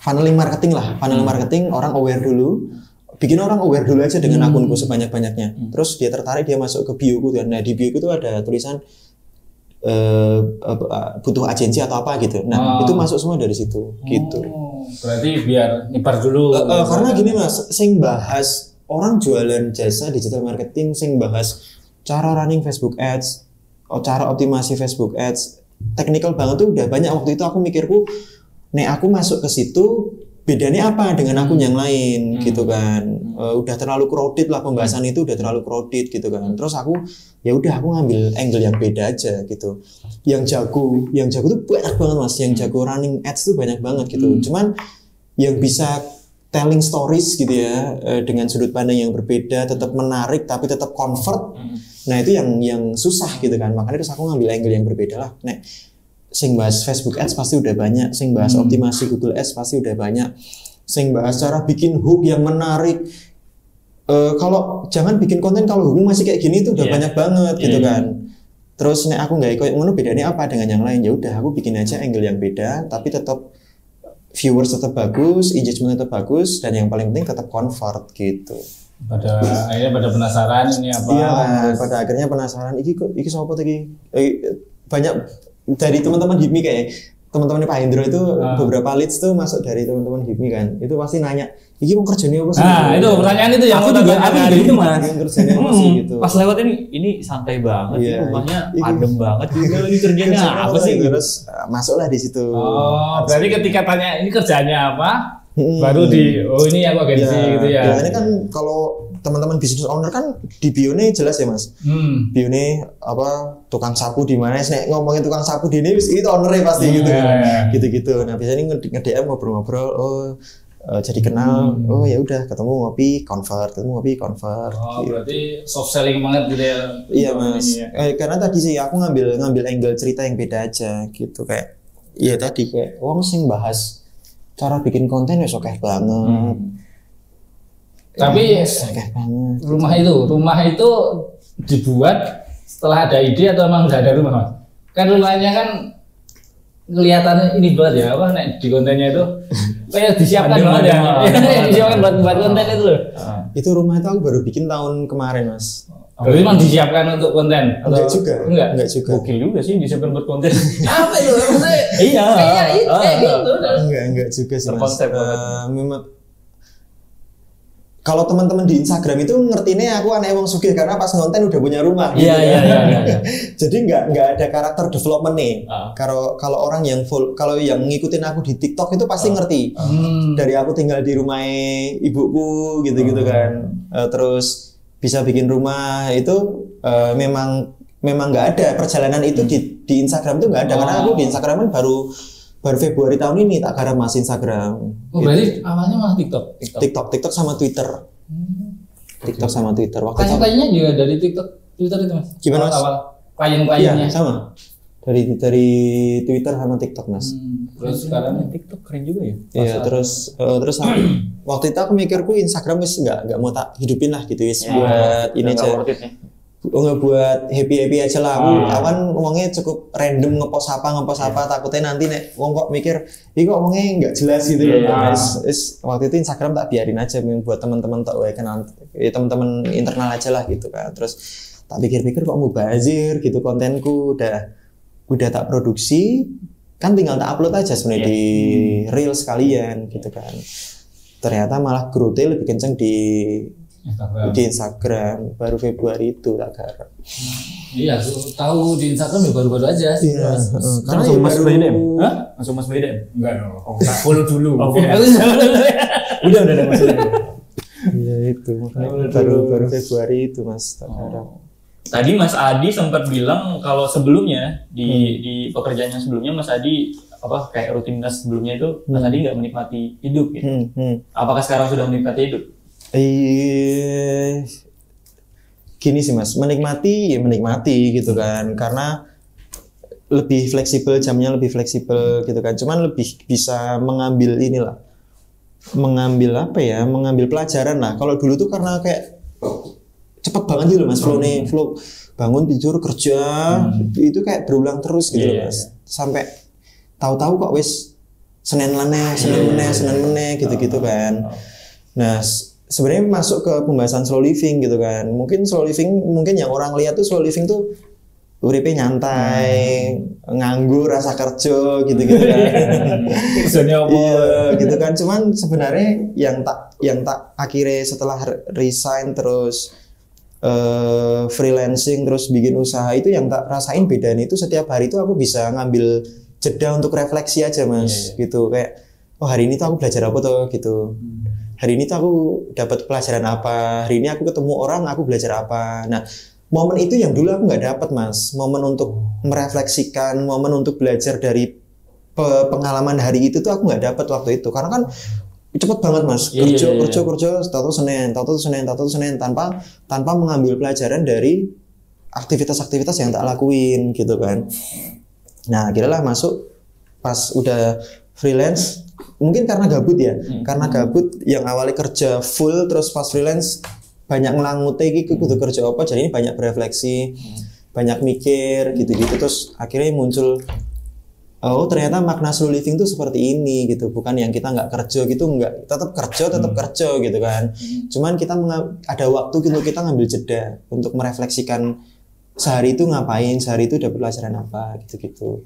funneling marketing lah. Funneling marketing orang aware dulu. Bikin orang aware dulu aja dengan akunku sebanyak-banyaknya. Terus dia tertarik, dia masuk ke bioku tuh. Nah, di bioku tuh ada tulisan butuh agensi atau apa gitu. Nah, itu masuk semua dari situ gitu. Berarti biar nyebar dulu. Karena gini Mas, sing bahas orang jualan jasa digital marketing, sing bahas cara running Facebook Ads, cara optimasi Facebook Ads, technical banget tuh udah banyak. Waktu itu aku mikirku, nek aku masuk ke situ bedanya apa dengan akun yang lain gitu kan. Udah terlalu crowded lah pembahasan itu, udah terlalu crowded gitu kan. Terus aku ya udah aku ngambil angle yang beda aja gitu. Yang jago tuh banyak banget Mas, yang jago running ads tuh banyak banget gitu. Cuman yang bisa telling stories gitu ya, dengan sudut pandang yang berbeda, tetap menarik tapi tetap convert. Nah, itu yang susah gitu kan. Makanya terus aku ngambil angle yang berbeda lah. Nek sing bahas Facebook Ads pasti udah banyak, sing bahas optimasi Google Ads pasti udah banyak, sing bahas cara bikin hook yang menarik. Kalau jangan bikin konten kalau hook masih kayak gini itu udah banyak banget gitu kan. Terus nek aku nggak ikut ngono, bedanya apa dengan yang lain? Ya udah aku bikin aja angle yang beda, tapi tetap viewers tetap bagus, engagement tetap bagus, dan yang paling penting tetap convert gitu. Pada akhirnya pada penasaran ini apa? Iya, pada akhirnya penasaran. Iki sopo iki? Banyak dari teman-teman HIPMI kayak teman-teman Pak Hendro itu beberapa leads tuh masuk dari teman-teman HIPMI kan. Itu pasti nanya, "Iki mau kerjanya apa sih?" Nah, itu pertanyaan itu yang aku juga gitu Mas. Kerjanya apa sih gitu. Pas lewat ini santai banget, rumahnya adem banget juga, ini kerjanya apa sih? Terus masuklah di situ. Oh, berarti ketika tanya ini kerjanya apa, baru ini aku agensi gitu ya. Biasanya kan kalau teman-teman business owner kan di bio-nya jelas ya Mas. Bio-nya apa, tukang sapu di mana? Nek ngomongin tukang sapu di ini itu owner-nya pasti gitu kan. Gitu-gitu. Nah, biasanya nge-DM ngobrol-ngobrol, jadi kenal. Oh ya udah, ketemu ngopi convert. Oh, gitu. Berarti soft selling banget gitu ya. Iya Mas. Karena tadi sih aku ngambil angle cerita yang beda aja gitu, kayak iya tadi kayak wong sing bahas cara bikin konten ya sokeh banget. Tapi rumah itu dibuat setelah ada ide atau emang nggak ada rumah Mas? Kan rumahnya kan kelihatan ini banget ya, apa nek di kontennya itu kayak disiapkan banget ya. Disiapkan buat konten itu loh. Itu rumah itu aku baru bikin tahun kemarin Mas. Berarti memang disiapkan untuk konten? Enggak juga. Enggak juga. Oke juga sih disiapkan buat konten. Apa itu? Iya. Kayak gitu. Enggak juga sih Mas. Terkonsep memang kalau teman-teman di Instagram itu ngertinya aku anak wong sugih karena pas ngonten udah punya rumah gitu. Iya. Jadi nggak ada karakter development nih. Kalau orang yang kalau yang ngikutin aku di TikTok itu pasti ngerti. Dari aku tinggal di rumah ibuku gitu-gitu kan. Terus bisa bikin rumah itu memang nggak ada perjalanan itu di Instagram itu nggak ada karena aku di Instagram kan baru Februari tahun ini tak garap Mas Instagram. Oh, berarti awalnya malah TikTok sama Twitter. TikTok sama Twitter. Klien-kliennya juga dari Twitter itu Mas. Gimana Mas? Awal klien-kliennya. Iya, sama. Dari Twitter sama TikTok Mas. Terus sekarang TikTok keren juga ya. Iya, terus waktu itu aku mikirku Instagram wis nggak mau tak hidupin lah gitu wis buat ini aja. Ngebuat happy aja lah. Aku awan ngomongnya cukup random ngepost apa takutnya nanti nek wong kok mikir ini kok ngomongnya nggak jelas gitu ya. Waktu itu Instagram tak biarin aja buat teman-teman tak kenal teman-teman internal aja lah gitu kan. Terus tak pikir-pikir kok mubazir gitu kontenku udah tak produksi kan tinggal tak upload aja sebenarnya di reel sekalian gitu kan. Ternyata malah growth-nya lebih kenceng di Instagram baru Februari itu tak garap. Iya, tahu di Instagram ya baru-baru aja. Iya, Karena langsung Mas BDM. Hah? Langsung Mas BDM? Enggak dong. Tak follow dulu. Udah ada Mas BDM. Iya itu, baru Februari itu Mas tak garap. Tadi Mas Adi sempat bilang kalau sebelumnya di pekerjaannya sebelumnya Mas Adi apa kayak rutinitas sebelumnya itu Mas Adi nggak menikmati hidup gitu. Apakah sekarang sudah menikmati hidup? Gini sih Mas, menikmati gitu kan, karena lebih fleksibel, jamnya lebih fleksibel gitu kan. Cuman lebih bisa mengambil mengambil pelajaran lah. Kalau dulu tuh karena kayak cepet banget gitu Mas, flow bangun tidur kerja itu kayak berulang terus gitu loh Mas. Sampai tahu-tahu kok wis Senin meneh gitu-gitu kan. Nah, sebenarnya masuk ke pembahasan slow living gitu kan. Mungkin slow living, mungkin yang orang lihat tuh slow living tuh uripe nyantai, nganggur, rasa kerja gitu-gitu kan. Iya, gitu kan. Cuman sebenarnya yang tak akhirnya setelah resign terus freelancing terus bikin usaha itu yang tak rasain bedanya itu setiap hari itu aku bisa ngambil jeda untuk refleksi aja Mas. Gitu kayak oh hari ini tuh aku belajar apa tuh gitu. Hari ini tuh aku dapat pelajaran apa, hari ini aku ketemu orang, aku belajar apa. Nah, momen itu yang dulu aku nggak dapat Mas. Momen untuk merefleksikan, momen untuk belajar dari pengalaman hari itu tuh aku nggak dapat waktu itu. Karena kan cepet banget Mas, kerja, tahu Senin, tanpa mengambil pelajaran dari aktivitas-aktivitas yang tak lakuin gitu kan. Nah, akhirnya masuk pas udah freelance. Mungkin karena gabut ya, karena gabut yang awalnya kerja full terus pas freelance banyak ngelanguti iki kudu kerja apa, jadi ini banyak berefleksi, banyak mikir gitu-gitu terus akhirnya muncul oh ternyata makna slow living tuh seperti ini gitu, bukan yang kita nggak kerja gitu, nggak tetap kerja gitu kan. Cuman kita ada waktu gitu kita ngambil jeda untuk merefleksikan sehari itu ngapain, sehari itu dapat pelajaran apa gitu-gitu.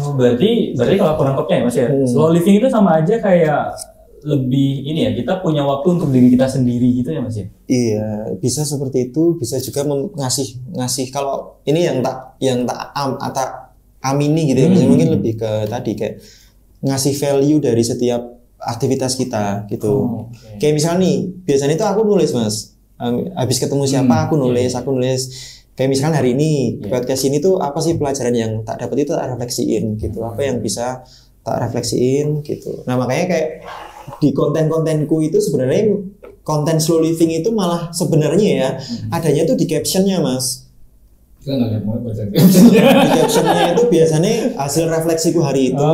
Oh, berarti kalau aku nangkepnya ya Mas ya, slow living itu sama aja kayak lebih ini ya, kita punya waktu untuk diri kita sendiri gitu ya Mas ya? Iya, bisa seperti itu, bisa juga ngasih kalau ini yang tak amini gitu ya, mungkin lebih ke tadi kayak ngasih value dari setiap aktivitas kita gitu. Kayak misalnya nih, biasanya itu aku nulis Mas, habis ketemu siapa aku nulis. Kayak misalkan hari ini podcast ini tuh apa sih pelajaran yang tak dapat itu tak refleksiin gitu, apa yang bisa tak refleksiin gitu. Nah makanya kayak di konten-kontenku itu sebenarnya konten slow living itu malah sebenarnya ya adanya tuh di captionnya Mas. Kita nggak lihat mau baca captionnya. Di captionnya itu biasanya hasil refleksiku hari itu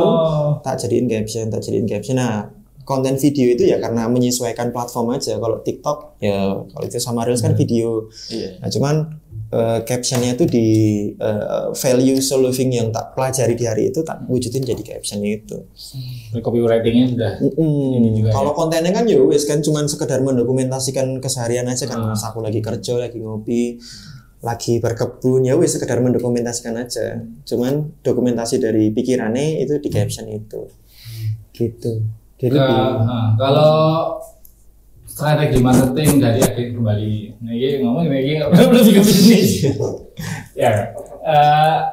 tak jadiin caption. Nah konten video itu ya karena menyesuaikan platform aja. Kalau TikTok ya kalau itu sama Reels kan video. Nah cuman captionnya itu di value slow living yang tak pelajari di hari itu tak wujudin jadi captionnya itu. Copywritingnya sudah ini juga. Kalau kontennya kan ya wes kan cuman sekedar mendokumentasikan keseharian aja kan. Mas aku lagi kerja, lagi ngopi, lagi berkebun ya wes sekedar mendokumentasikan aja. Cuman dokumentasi dari pikirannya itu di caption itu. Gitu. Jadi kalau strategi marketing dari agen kembali, ini lebih ke bisnis. Ya,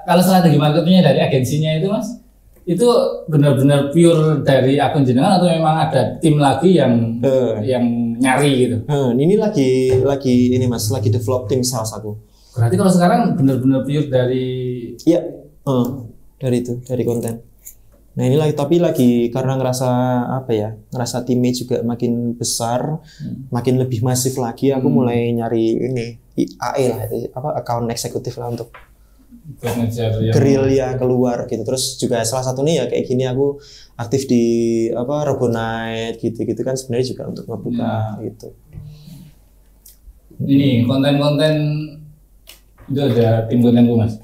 kalau strategi marketingnya dari agensinya itu Mas, itu benar-benar pure dari akun jenengan atau memang ada tim lagi yang nyari gitu? Ini lagi ini Mas, lagi develop tim sales aku. Berarti kalau sekarang benar-benar pure dari? Iya, dari konten. Nah ini tapi lagi karena ngerasa timnya juga makin besar, makin lebih masif lagi, aku mulai nyari ini AE lah, account eksekutif lah untuk grill ya keluar gitu. Terus juga salah satunya ya kayak gini aku aktif di Robonite gitu kan sebenarnya juga untuk ngebuka gitu. Ini konten-konten itu ada tim kontenku Mas.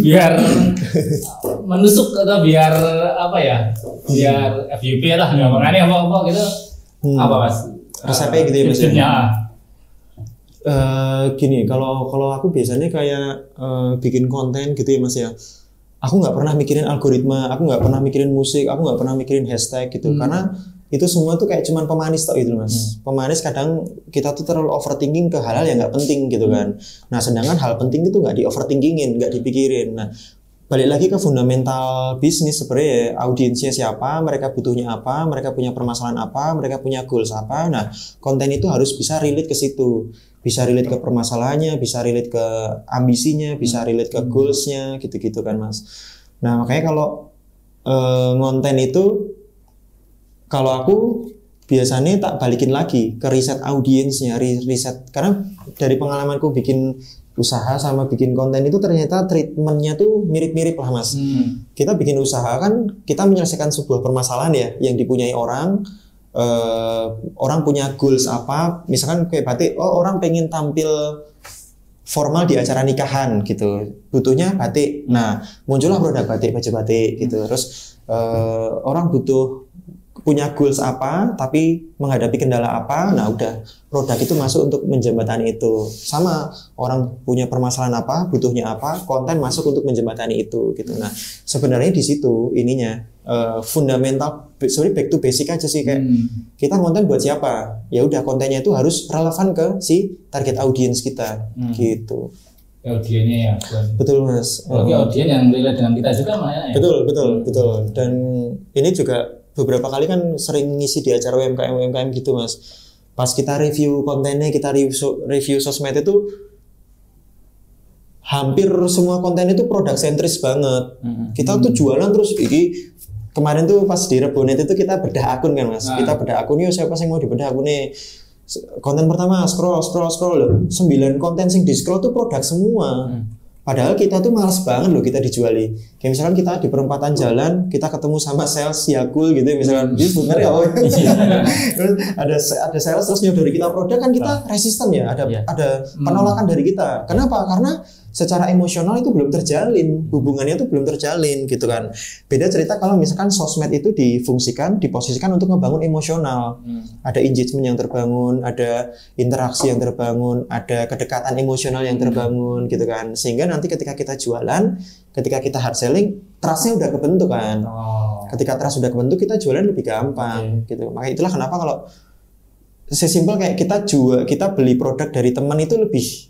Biar menusuk atau biar biar FYP lah gampangnya apa gitu apa Mas resepnya gitu ya Mas ya? Gini kalau aku biasanya kayak bikin konten gitu ya Mas ya, aku nggak pernah mikirin algoritma, aku nggak pernah mikirin musik, aku nggak pernah mikirin hashtag gitu, karena itu semua tuh kayak cuman pemanis tok gitu mas. Pemanis kadang kita tuh terlalu overthinking ke hal-hal yang nggak penting gitu kan. Nah sedangkan hal penting itu nggak di overthinkingin, nggak dipikirin. Nah balik lagi ke fundamental bisnis sebenarnya, audiensnya siapa, mereka butuhnya apa, mereka punya permasalahan apa, mereka punya goals apa. Nah konten itu harus bisa relate ke situ, bisa relate ke permasalahannya, bisa relate ke ambisinya, bisa relate ke goalsnya gitu-gitu kan mas. Nah makanya kalau ngonten itu, kalau aku biasanya tak balikin lagi ke riset audiensnya, riset, karena dari pengalamanku bikin usaha sama bikin konten itu ternyata treatmentnya tuh mirip-mirip lah mas. Kita bikin usaha kan kita menyelesaikan sebuah permasalahan ya yang dipunyai orang. Orang punya goals apa, misalkan kayak batik, orang pengen tampil formal di acara nikahan gitu, butuhnya batik. Nah muncullah produk batik, baju batik gitu. Terus orang butuh punya goals apa, tapi menghadapi kendala apa, nah udah produk itu masuk untuk menjembatani itu. Sama orang punya permasalahan apa, butuhnya apa, konten masuk untuk menjembatani itu gitu. Nah sebenarnya di situ ininya fundamental, sorry back to basic aja sih, kayak kita konten buat siapa, ya udah kontennya itu harus relevan ke si target audiens kita gitu. Audiennya ya. Betul mas. Audien yang relate dengan kita juga mana ya. Betul. Dan ini juga beberapa kali kan sering ngisi di acara UMKM gitu mas. Pas kita review kontennya, kita review sosmed itu hampir semua konten itu produk sentris banget. Kita tuh jualan terus iki. Kemarin tuh pas di Rebonet itu kita bedah akun kan mas. Kita bedah akun, yuk siapa sih mau dibedah akunnya. Konten pertama scroll loh. 9 konten sing di scroll tuh produk semua. Padahal kita tuh malas banget loh kita dijuali. Kayak misalkan kita di perempatan jalan, kita ketemu sama sales Yakult gitu misalkan. Jadi bener ya. Terus ada sales terus nyodori kita produk, kan kita resisten ya, ada penolakan dari kita. Kenapa? Karena secara emosional itu belum terjalin, hubungannya itu belum terjalin gitu kan. Beda cerita kalau misalkan sosmed itu diposisikan untuk ngebangun emosional. Ada engagement yang terbangun, ada interaksi yang terbangun, ada kedekatan emosional yang terbangun gitu kan. Sehingga nanti ketika kita jualan, ketika kita hard selling, trust-nya udah kebentuk kan. Ketika trust sudah kebentuk, kita jualan lebih gampang gitu. Makanya itulah kenapa kalau sesimpel kayak kita beli produk dari teman itu lebih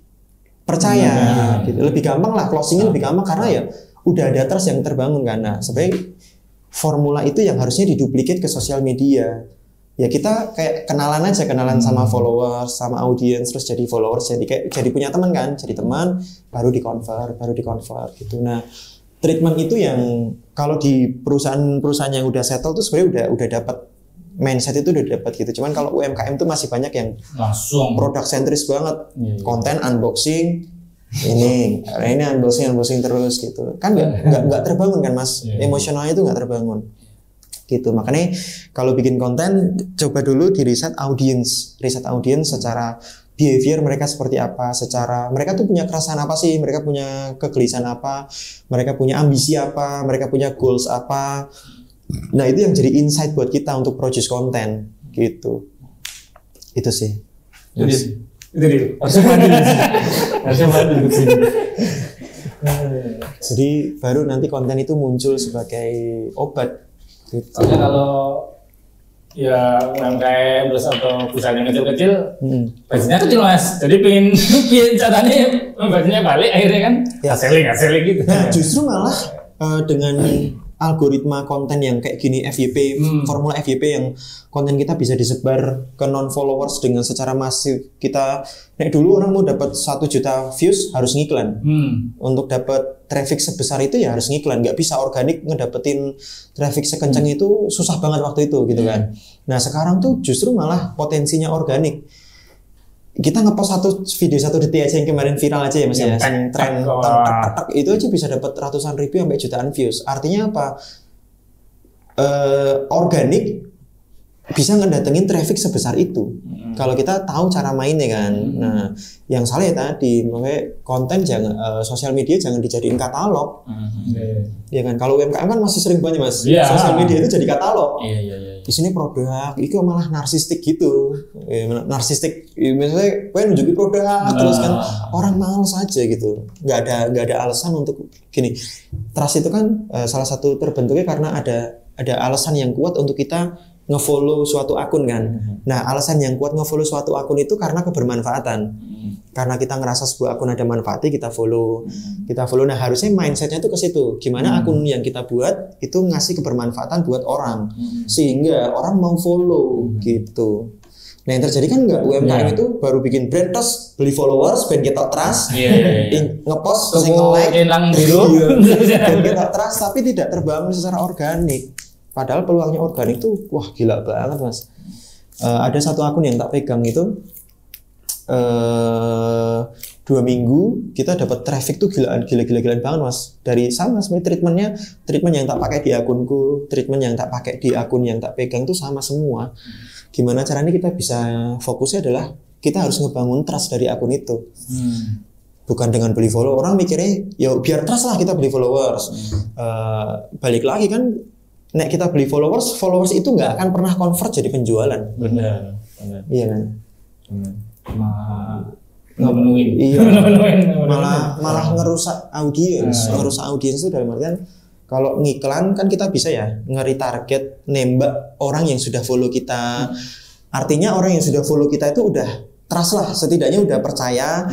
percaya gitu, lebih gampang lah, closingnya lebih gampang karena ya udah ada trust yang terbangun kan. Nah sebenarnya formula itu yang harusnya diduplikat ke sosial media. Ya kita kayak kenalan sama followers, sama audiens, terus jadi followers, jadi punya teman kan, jadi teman baru di convert gitu. Nah treatment itu yang kalau di perusahaan yang udah settle tuh sebenarnya udah dapat mindset itu udah dapat gitu. Cuman kalau UMKM tuh masih banyak yang langsung produk sentris banget, konten unboxing ini unboxing terus gitu. Kan nggak terbangun kan mas, emosionalnya itu nggak terbangun gitu. Makanya kalau bikin konten coba dulu di riset audiens secara behavior mereka seperti apa, secara mereka tuh punya keresahan apa sih, mereka punya kegelisahan apa, mereka punya ambisi apa, mereka punya goals apa. Nah itu yang jadi insight buat kita untuk produce konten gitu. Itu sih. Itu dia. Harusnya mandi di sini. Jadi baru nanti konten itu muncul sebagai obat. Gitu. Soalnya kalau ya UMKM terus atau perusahaan yang kecil-kecil, budgetnya kecil mas. Jadi pengen caranya budgetnya balik akhirnya kan selling gitu. Nah justru malah dengan algoritma konten yang kayak gini FYP, formula FYP yang konten kita bisa disebar ke non followers dengan secara masif. Kita dulu orang mau dapat 1 juta views harus ngiklan. Untuk dapat traffic sebesar itu ya harus ngiklan, nggak bisa organik ngedapetin traffic sekencang itu susah banget waktu itu gitu kan. Nah sekarang tuh justru malah potensinya organik. Kita ngepost video 1 detik aja yang kemarin viral aja ya mas ya, tren itu aja bisa dapat ratusan ribu sampai jutaan views. Artinya apa? Organik bisa ngedatengin traffic sebesar itu. Kalau kita tahu cara mainnya kan. Nah, yang salah ya tadi, makanya konten jangan sosial media jangan dijadiin katalog. Ya kan, kalau UMKM kan masih sering banget Mas. Sosial media itu jadi katalog. Di sini produk, itu malah narsistik gitu. Narsistik, misalnya gue nunjukin produk terus kan orang males aja gitu. Nggak ada alasan untuk gini. Trust itu kan salah satu terbentuknya karena ada alasan yang kuat untuk kita ngefollow suatu akun kan. Nah, alasan yang kuat ngefollow suatu akun itu karena kebermanfaatan. Karena kita ngerasa sebuah akun ada manfaatnya, kita follow. Nah, harusnya mindsetnya itu ke situ. Gimana akun yang kita buat itu ngasih kebermanfaatan buat orang, sehingga orang mau follow gitu. Nah, yang terjadi kan enggak, UMKM itu baru bikin brand terus beli followers, pengen get out trust, ngepost, terus nge-like, hilang biru, pengen get out trust, tapi tidak terbangun secara organik. Padahal peluangnya organik tuh, wah gila banget Mas. Ada satu akun yang tak pegang itu 2 minggu kita dapat traffic tuh gila banget Mas. Dari sama sebenarnya treatment yang tak pakai di akunku, treatment yang tak pakai di akun yang tak pegang tuh sama semua. Gimana caranya kita bisa fokusnya adalah kita harus ngebangun trust dari akun itu. Bukan dengan beli follower. Orang mikirnya ya biar trust lah kita beli followers. Balik lagi kan, nek kita beli followers itu nggak akan pernah convert jadi penjualan. Benar. Iya kan. Malah ngerusak audiens. Ngerusak audiens itu dalam artian kalau ngiklan kan kita bisa ya nge-retarget, nembak orang yang sudah follow kita. Artinya orang yang sudah follow kita itu udah trust lah, setidaknya udah percaya.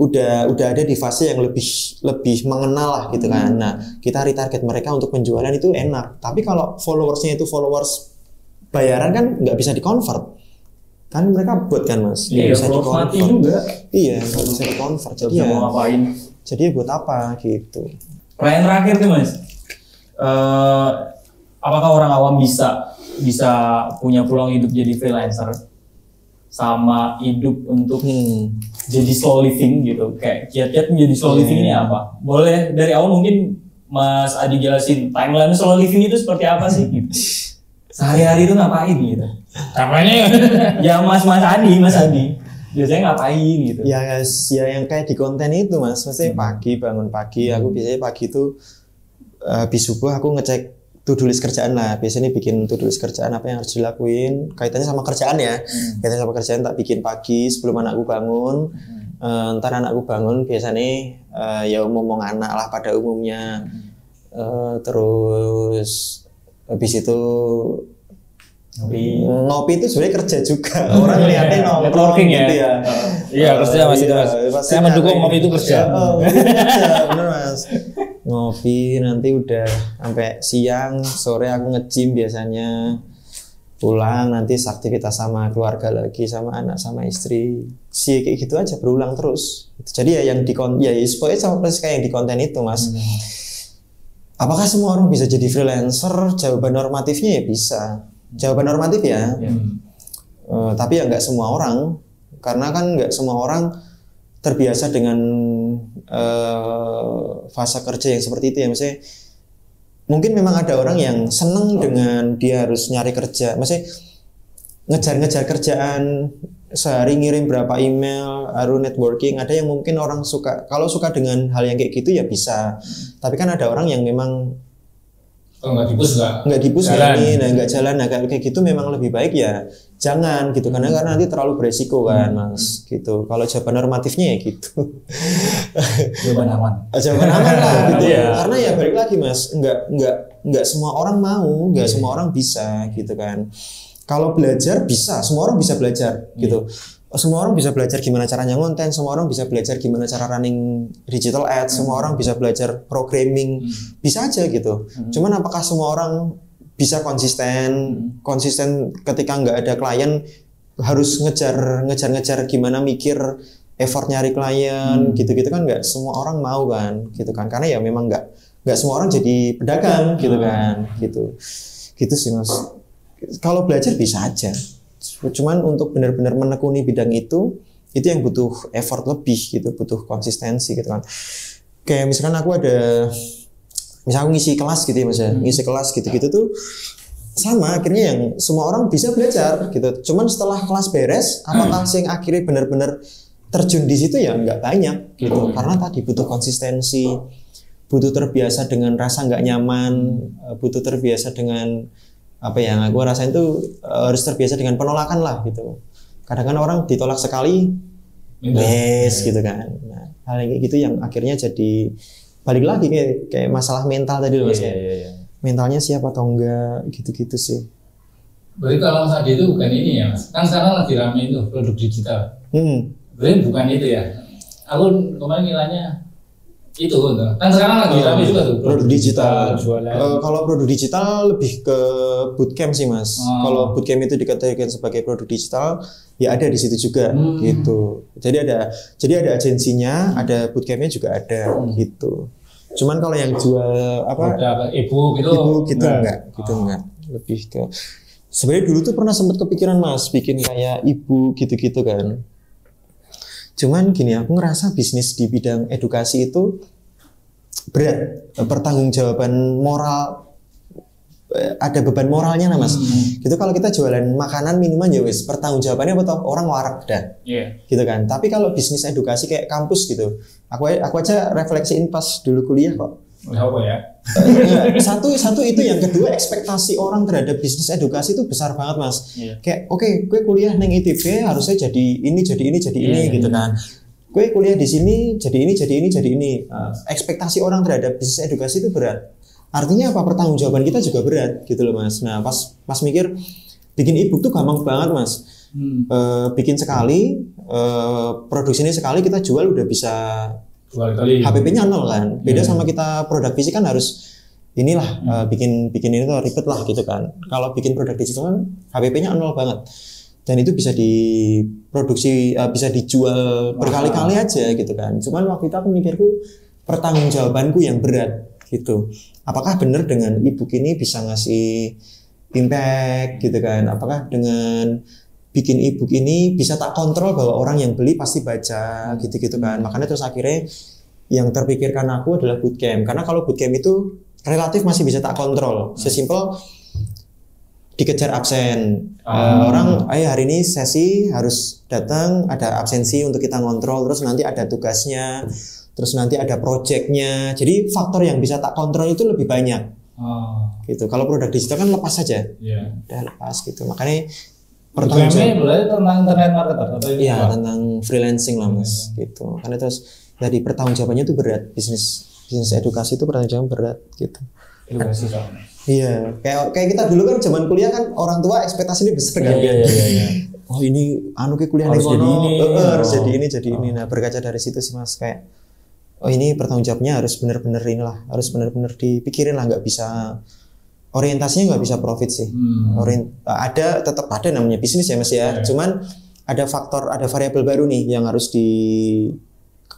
Udah ada di fase yang lebih mengenal lah gitu kan. Nah, kita retarget mereka untuk penjualan itu enak. Tapi kalau followersnya itu followers bayaran kan nggak bisa di-convert. Kan mereka buat kan Mas, nggak bisa di-convert juga. Iya, nggak bisa di-convert. Jadi ya mau ngapain? Jadi buat apa gitu. Pertanyaan terakhir tuh Mas, apakah orang awam bisa punya peluang hidup jadi freelancer? Sama hidup untuk jadi slow living gitu, kayak kiat-kiat menjadi slow living ini apa? Boleh dari awal mungkin Mas Adi jelasin timeline slow living itu seperti apa sih gitu. Sehari-hari itu ngapain gitu? Kamarnya ya Mas Adi biasanya ngapain gitu? Ya guys, ya yang kayak di konten itu Mas, maksudnya bangun pagi, aku biasanya pagi itu habis subuh aku ngecek to-do list kerjaan lah. Biasanya bikin to-do list kerjaan apa yang harus dilakuin, kaitannya sama kerjaan ya. Kaitannya sama kerjaan tak bikin pagi sebelum anakku bangun. Ntar anakku bangun biasanya ya ngomong anak lah pada umumnya. Terus habis itu ngopi itu sebenarnya kerja juga. Orang lihatnya nongkrong gitu ya. Iya, kerja Mas itu Mas. Saya mendukung ngopi itu kerja. Kerja, bener Mas. Ngopi nanti udah sampai siang, sore aku nge-gym biasanya. Pulang nanti aktivitas sama keluarga lagi, sama anak, sama istri. Kayak gitu aja berulang terus. Jadi ya yang pokoknya sama persis kayak yang di konten itu Mas. Apakah semua orang bisa jadi freelancer? Jawaban normatifnya ya bisa. Jawaban normatif ya. Tapi ya nggak semua orang, karena kan nggak semua orang terbiasa dengan fase kerja yang seperti itu ya. Maksudnya mungkin memang ada orang yang seneng dengan dia harus nyari kerja, maksudnya ngejar-ngejar kerjaan, sehari ngirim berapa email, harus networking. Ada yang mungkin orang kalau suka dengan hal yang kayak gitu ya bisa. Tapi kan ada orang yang memang nggak dipus nggak jalan. Nah kayak gitu memang lebih baik ya jangan gitu, karena nanti terlalu beresiko kan Mas gitu. Kalau jawaban normatifnya ya gitu. Jawaban aman lah gitu ya. Karena ya balik lagi Mas, nggak semua orang mau, nggak semua orang bisa gitu kan. Kalau belajar bisa, semua orang bisa belajar gitu. Semua orang bisa belajar gimana caranya ngonten, semua orang bisa belajar gimana cara running digital ads, semua orang bisa belajar programming, bisa aja gitu. Cuman apakah semua orang bisa konsisten ketika nggak ada klien, harus ngejar gimana mikir effort nyari klien, gitu-gitu kan nggak semua orang mau kan, gitu kan. Karena ya memang nggak semua orang jadi pedagang gitu kan, gitu sih Mas. Kalau belajar bisa aja. Cuman untuk benar-benar menekuni bidang itu yang butuh effort lebih gitu, butuh konsistensi gitu kan. Kayak misalkan aku ngisi kelas gitu ya Mas ya, ngisi kelas gitu-gitu tuh sama akhirnya yang semua orang bisa belajar gitu. Cuman setelah kelas beres, apakah yang akhirnya benar-benar terjun di situ ya nggak banyak gitu. Karena tadi butuh konsistensi, butuh terbiasa dengan rasa nggak nyaman, butuh terbiasa dengan apa yang aku rasain tuh harus terbiasa dengan penolakan lah gitu. Kadang-kadang orang ditolak sekali, yes gitu kan. Nah, hal kayak gitu yang akhirnya jadi balik lagi kayak masalah mental tadi loh mas. Mentalnya siap atau enggak gitu-gitu sih. Berarti kalau Mas Adi itu bukan ini ya Mas, kan sekarang lagi rame itu produk digital. Berarti bukan itu ya. Aku kemarin nilainya itu kan sekarang lagi rame juga tuh produk digital. Jualan. Kalau produk digital lebih ke bootcamp sih mas. Kalau bootcamp itu dikategorikan sebagai produk digital, ya ada di situ juga gitu. Jadi ada agensinya, ada bootcampnya juga ada gitu. Cuman kalau yang jual apa e-book gitu enggak. Lebih ke sebenarnya dulu tuh pernah sempat kepikiran mas bikin kayak e-book gitu-gitu kan. Cuman gini, aku ngerasa bisnis di bidang edukasi itu berat, pertanggungjawaban moral, ada beban moralnya lah mas. Gitu kalau kita jualan makanan, minuman ya wis pertanggungjawabannya apa toh orang warak dah. Gitu kan. Tapi kalau bisnis edukasi kayak kampus gitu, aku aja refleksiin pas dulu kuliah kok. Apa ya? Satu itu, yang kedua ekspektasi orang terhadap bisnis edukasi itu besar banget mas. Kayak oke, gue kuliah neng ITB harusnya jadi ini gitu kan. Gue kuliah di sini jadi ini. Ekspektasi orang terhadap bisnis edukasi itu berat. Artinya apa? Pertanggungjawaban kita juga berat gitu loh mas. Nah pas mikir bikin e-book tuh gampang banget mas. Bikin sekali, produksinya sekali kita jual udah bisa. HPP-nya 0 kan. Beda sama kita produk fisik kan harus inilah bikin ini tuh ribet lah gitu kan. Kalau bikin produk digital kan HPP-nya 0 banget. Dan itu bisa diproduksi, bisa dijual berkali-kali aja gitu kan. Cuman waktu itu aku mikirku pertanggungjawabanku yang berat gitu. Apakah benar dengan e-book ini bisa ngasih impact gitu kan? Apakah dengan bikin e-book ini bisa tak kontrol bahwa orang yang beli pasti baca gitu-gitu kan. Makanya terus akhirnya yang terpikirkan aku adalah bootcamp. Karena kalau bootcamp itu relatif masih bisa tak kontrol. Sesimpel dikejar absen. Orang hari ini sesi harus datang, ada absensi untuk kita ngontrol, terus nanti ada tugasnya, terus nanti ada projectnya. Jadi faktor yang bisa tak kontrol itu lebih banyak. Gitu. Kalau produk digital kan lepas saja. Udah lepas gitu. Makanya pertanyaannya mulai tentang internet marketer atau iya tentang freelancing lah mas gitu. Karena terus dari pertanggungjawabannya itu berat, bisnis edukasi itu pertanggungjawaban berat gitu. Edukasi kan. Iya, kayak kita dulu kan zaman kuliah kan orang tua ekspektasi ini besar kan. Iya. Oh ini kayak kuliah harus jadi ini, harus jadi ini. Nah berkaca dari situ sih mas kayak ini pertanggungjawabnya harus benar-benar inilah, harus benar-benar dipikirin lah, nggak bisa orientasinya nggak bisa profit sih. Tetap ada namanya bisnis ya mas ya. Cuman ada variabel baru nih yang harus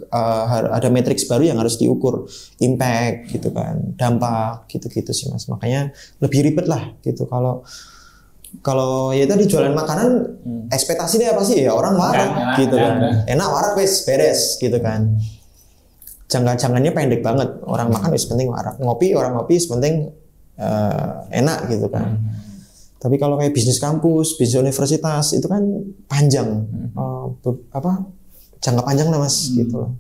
ada matriks baru yang harus diukur, impact gitu kan, dampak gitu sih mas. Makanya lebih ribet lah gitu. Kalau ya tadi jualan makanan, ekspektasinya apa sih ya orang warak gitu kan. Enak warak wes beres gitu kan. Jangka-jangkanya pendek banget. Orang makan wes penting warak. Orang ngopi penting enak gitu kan. Tapi kalau kayak bisnis kampus, bisnis universitas itu kan panjang, jangka panjang lah mas gitu loh.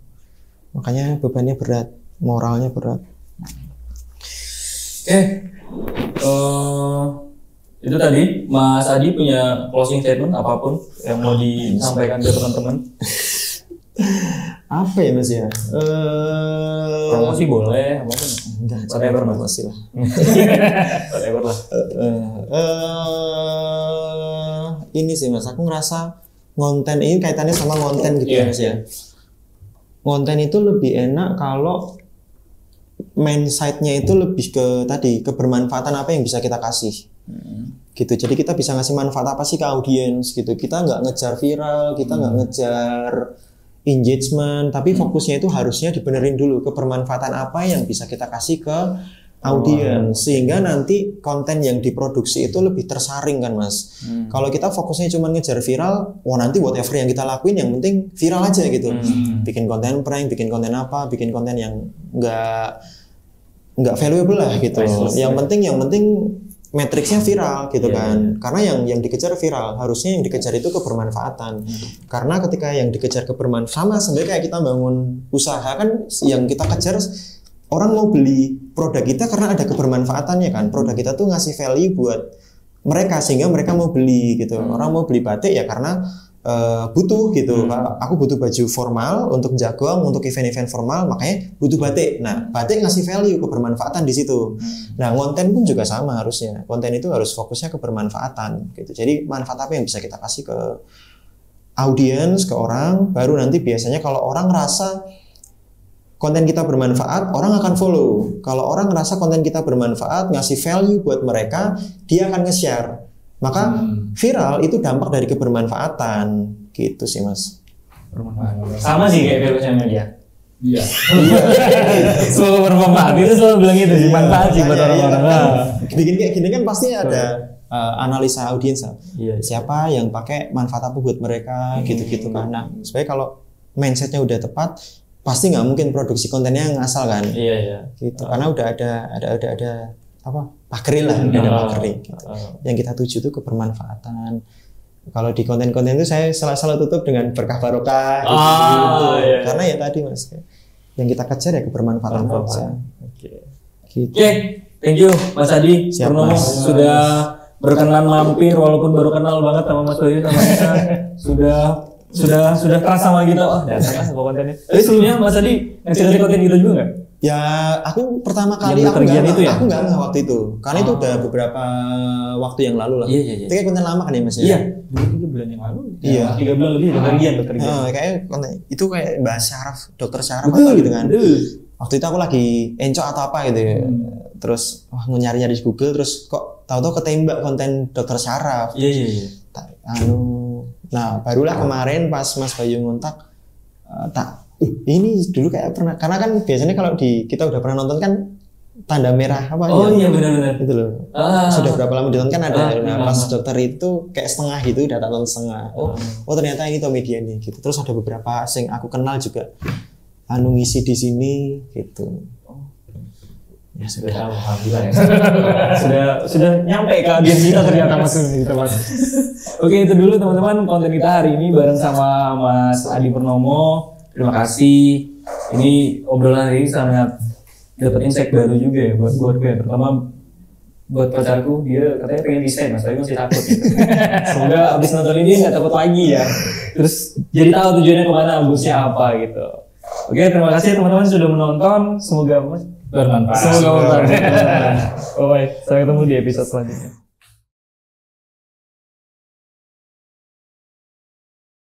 Makanya bebannya berat, moralnya berat. Itu tadi Mas Adi punya closing statement apapun yang mau disampaikan ke teman-teman. Apa ya mas ya? Promosi boleh, apapun. Whatever promosi lah. Whatever lah. Ini sih mas, aku ngerasa konten ini kaitannya sama konten gitu ya mas ya. Konten itu lebih enak kalau main site-nya itu lebih ke tadi kebermanfaatan apa yang bisa kita kasih. Gitu. Jadi kita bisa ngasih manfaat apa sih ke audiens gitu. Kita nggak ngejar viral, kita nggak ngejar engagement, tapi fokusnya itu harusnya dibenerin dulu kebermanfaatan apa yang bisa kita kasih ke audiens, sehingga nanti konten yang diproduksi itu lebih tersaring kan mas. Kalau kita fokusnya cuma ngejar viral, nanti whatever yang kita lakuin yang penting viral aja gitu. Bikin konten prank, bikin konten apa, bikin konten yang nggak valuable lah gitu. Yang penting matriksnya viral gitu Iya, kan. Karena yang dikejar viral, harusnya yang dikejar itu kebermanfaatan. Karena ketika yang dikejar kebermanfaatan sama sebenarnya kayak kita bangun usaha kan, yang kita kejar orang mau beli produk kita karena ada kebermanfaatannya kan. Produk kita tuh ngasih value buat mereka sehingga mereka mau beli gitu. Orang mau beli batik ya karena butuh gitu. Aku butuh baju formal untuk jagoan, untuk event-event formal, makanya butuh batik. Nah, batik ngasih value, kebermanfaatan di situ. Nah, konten pun juga sama harusnya. Konten itu harus fokusnya ke bermanfaatan gitu. Jadi manfaat apa yang bisa kita kasih ke audiens, ke orang, baru nanti biasanya kalau orang rasa konten kita bermanfaat, orang akan follow. Kalau orang ngerasa konten kita bermanfaat, ngasih value buat mereka, dia akan nge-share. Maka viral itu dampak dari kebermanfaatan gitu sih Mas. Sama sih kayak sosial media. Iya. Selalu bermanfaat, itu selalu bilang itu sih, manfaat sih buat orang-orang. Bikin kayak gini kan pasti ada analisa audiens. Iya. Siapa yang pakai manfaat apa buat mereka gitu-gitu kan. Nah, supaya kalau mindsetnya udah tepat, pasti nggak mungkin produksi kontennya ngasal kan. Iya. Gitu. Karena udah ada apa? Pakri lah, ada pakri. Gitu. Yang kita tuju itu kebermanfaatan. Kalau di konten-konten itu saya selalu tutup dengan berkah barokah gitu. Iya. Karena ya tadi Mas, yang kita kejar ya kebermanfaatan saja. Oke. Gitu. Thank you Mas Adi Siap, Purnomo Mas. sudah berkenan mampir walaupun baru kenal banget sama Mas Bayu sama kita. sudah keras sama kita. Oh, dasar lah kontennya. Tapi sebelumnya Mas Adi ngasih konten gitu juga nggak? Ya, aku pertama kali Yang aku bepergian itu ya? aku nggak waktu itu, karena itu udah beberapa waktu yang lalu lah. Iya. Itu kayak konten lama kan ya Mas? Iya. 3 bulan yang lalu. Iya. 3 bulan lebih bepergian. Kayak konten itu kayak bahas syaraf, dokter syaraf Betul, apa gitu kan. betul. Waktu itu aku lagi encok atau apa gitu ya. Terus nyari-nyari di Google, terus kok tahu-tahu ketembak konten dokter syaraf. Iya. Nah, barulah kemarin pas Mas Bayu ngontak, ini dulu kayak pernah, karena kan biasanya kalau kita udah pernah nonton kan tanda merah apa Oh ya? iya benar-benar. Itu loh. Sudah berapa lama ditonton kan ada. Nah, pas dokter itu kayak setengah gitu, udah tak tonton setengah. Oh ternyata ini Tomedia nih gitu. Terus ada beberapa yang aku kenal juga ngisi di sini gitu. Ya sudah tahu, alhamdulillah ya. sudah nyampe ke audiens kita ternyata Mas gitu Mas. Oke, itu dulu teman-teman konten kita hari ini bareng sama Mas Adi Purnomo. Terima kasih. Ini obrolan hari ini sangat dapat insight baru juga ya buat gue, terutama buat pacarku. Dia katanya pengen desain Mas, tapi masih takut gitu. Semoga abis nonton ini dia nggak takut lagi ya. Terus jadi tahu tujuannya kemana, ambusnya apa gitu. Oke, terima kasih teman-teman sudah menonton. Semoga bermanfaat. Bye. Sampai ketemu di episode selanjutnya.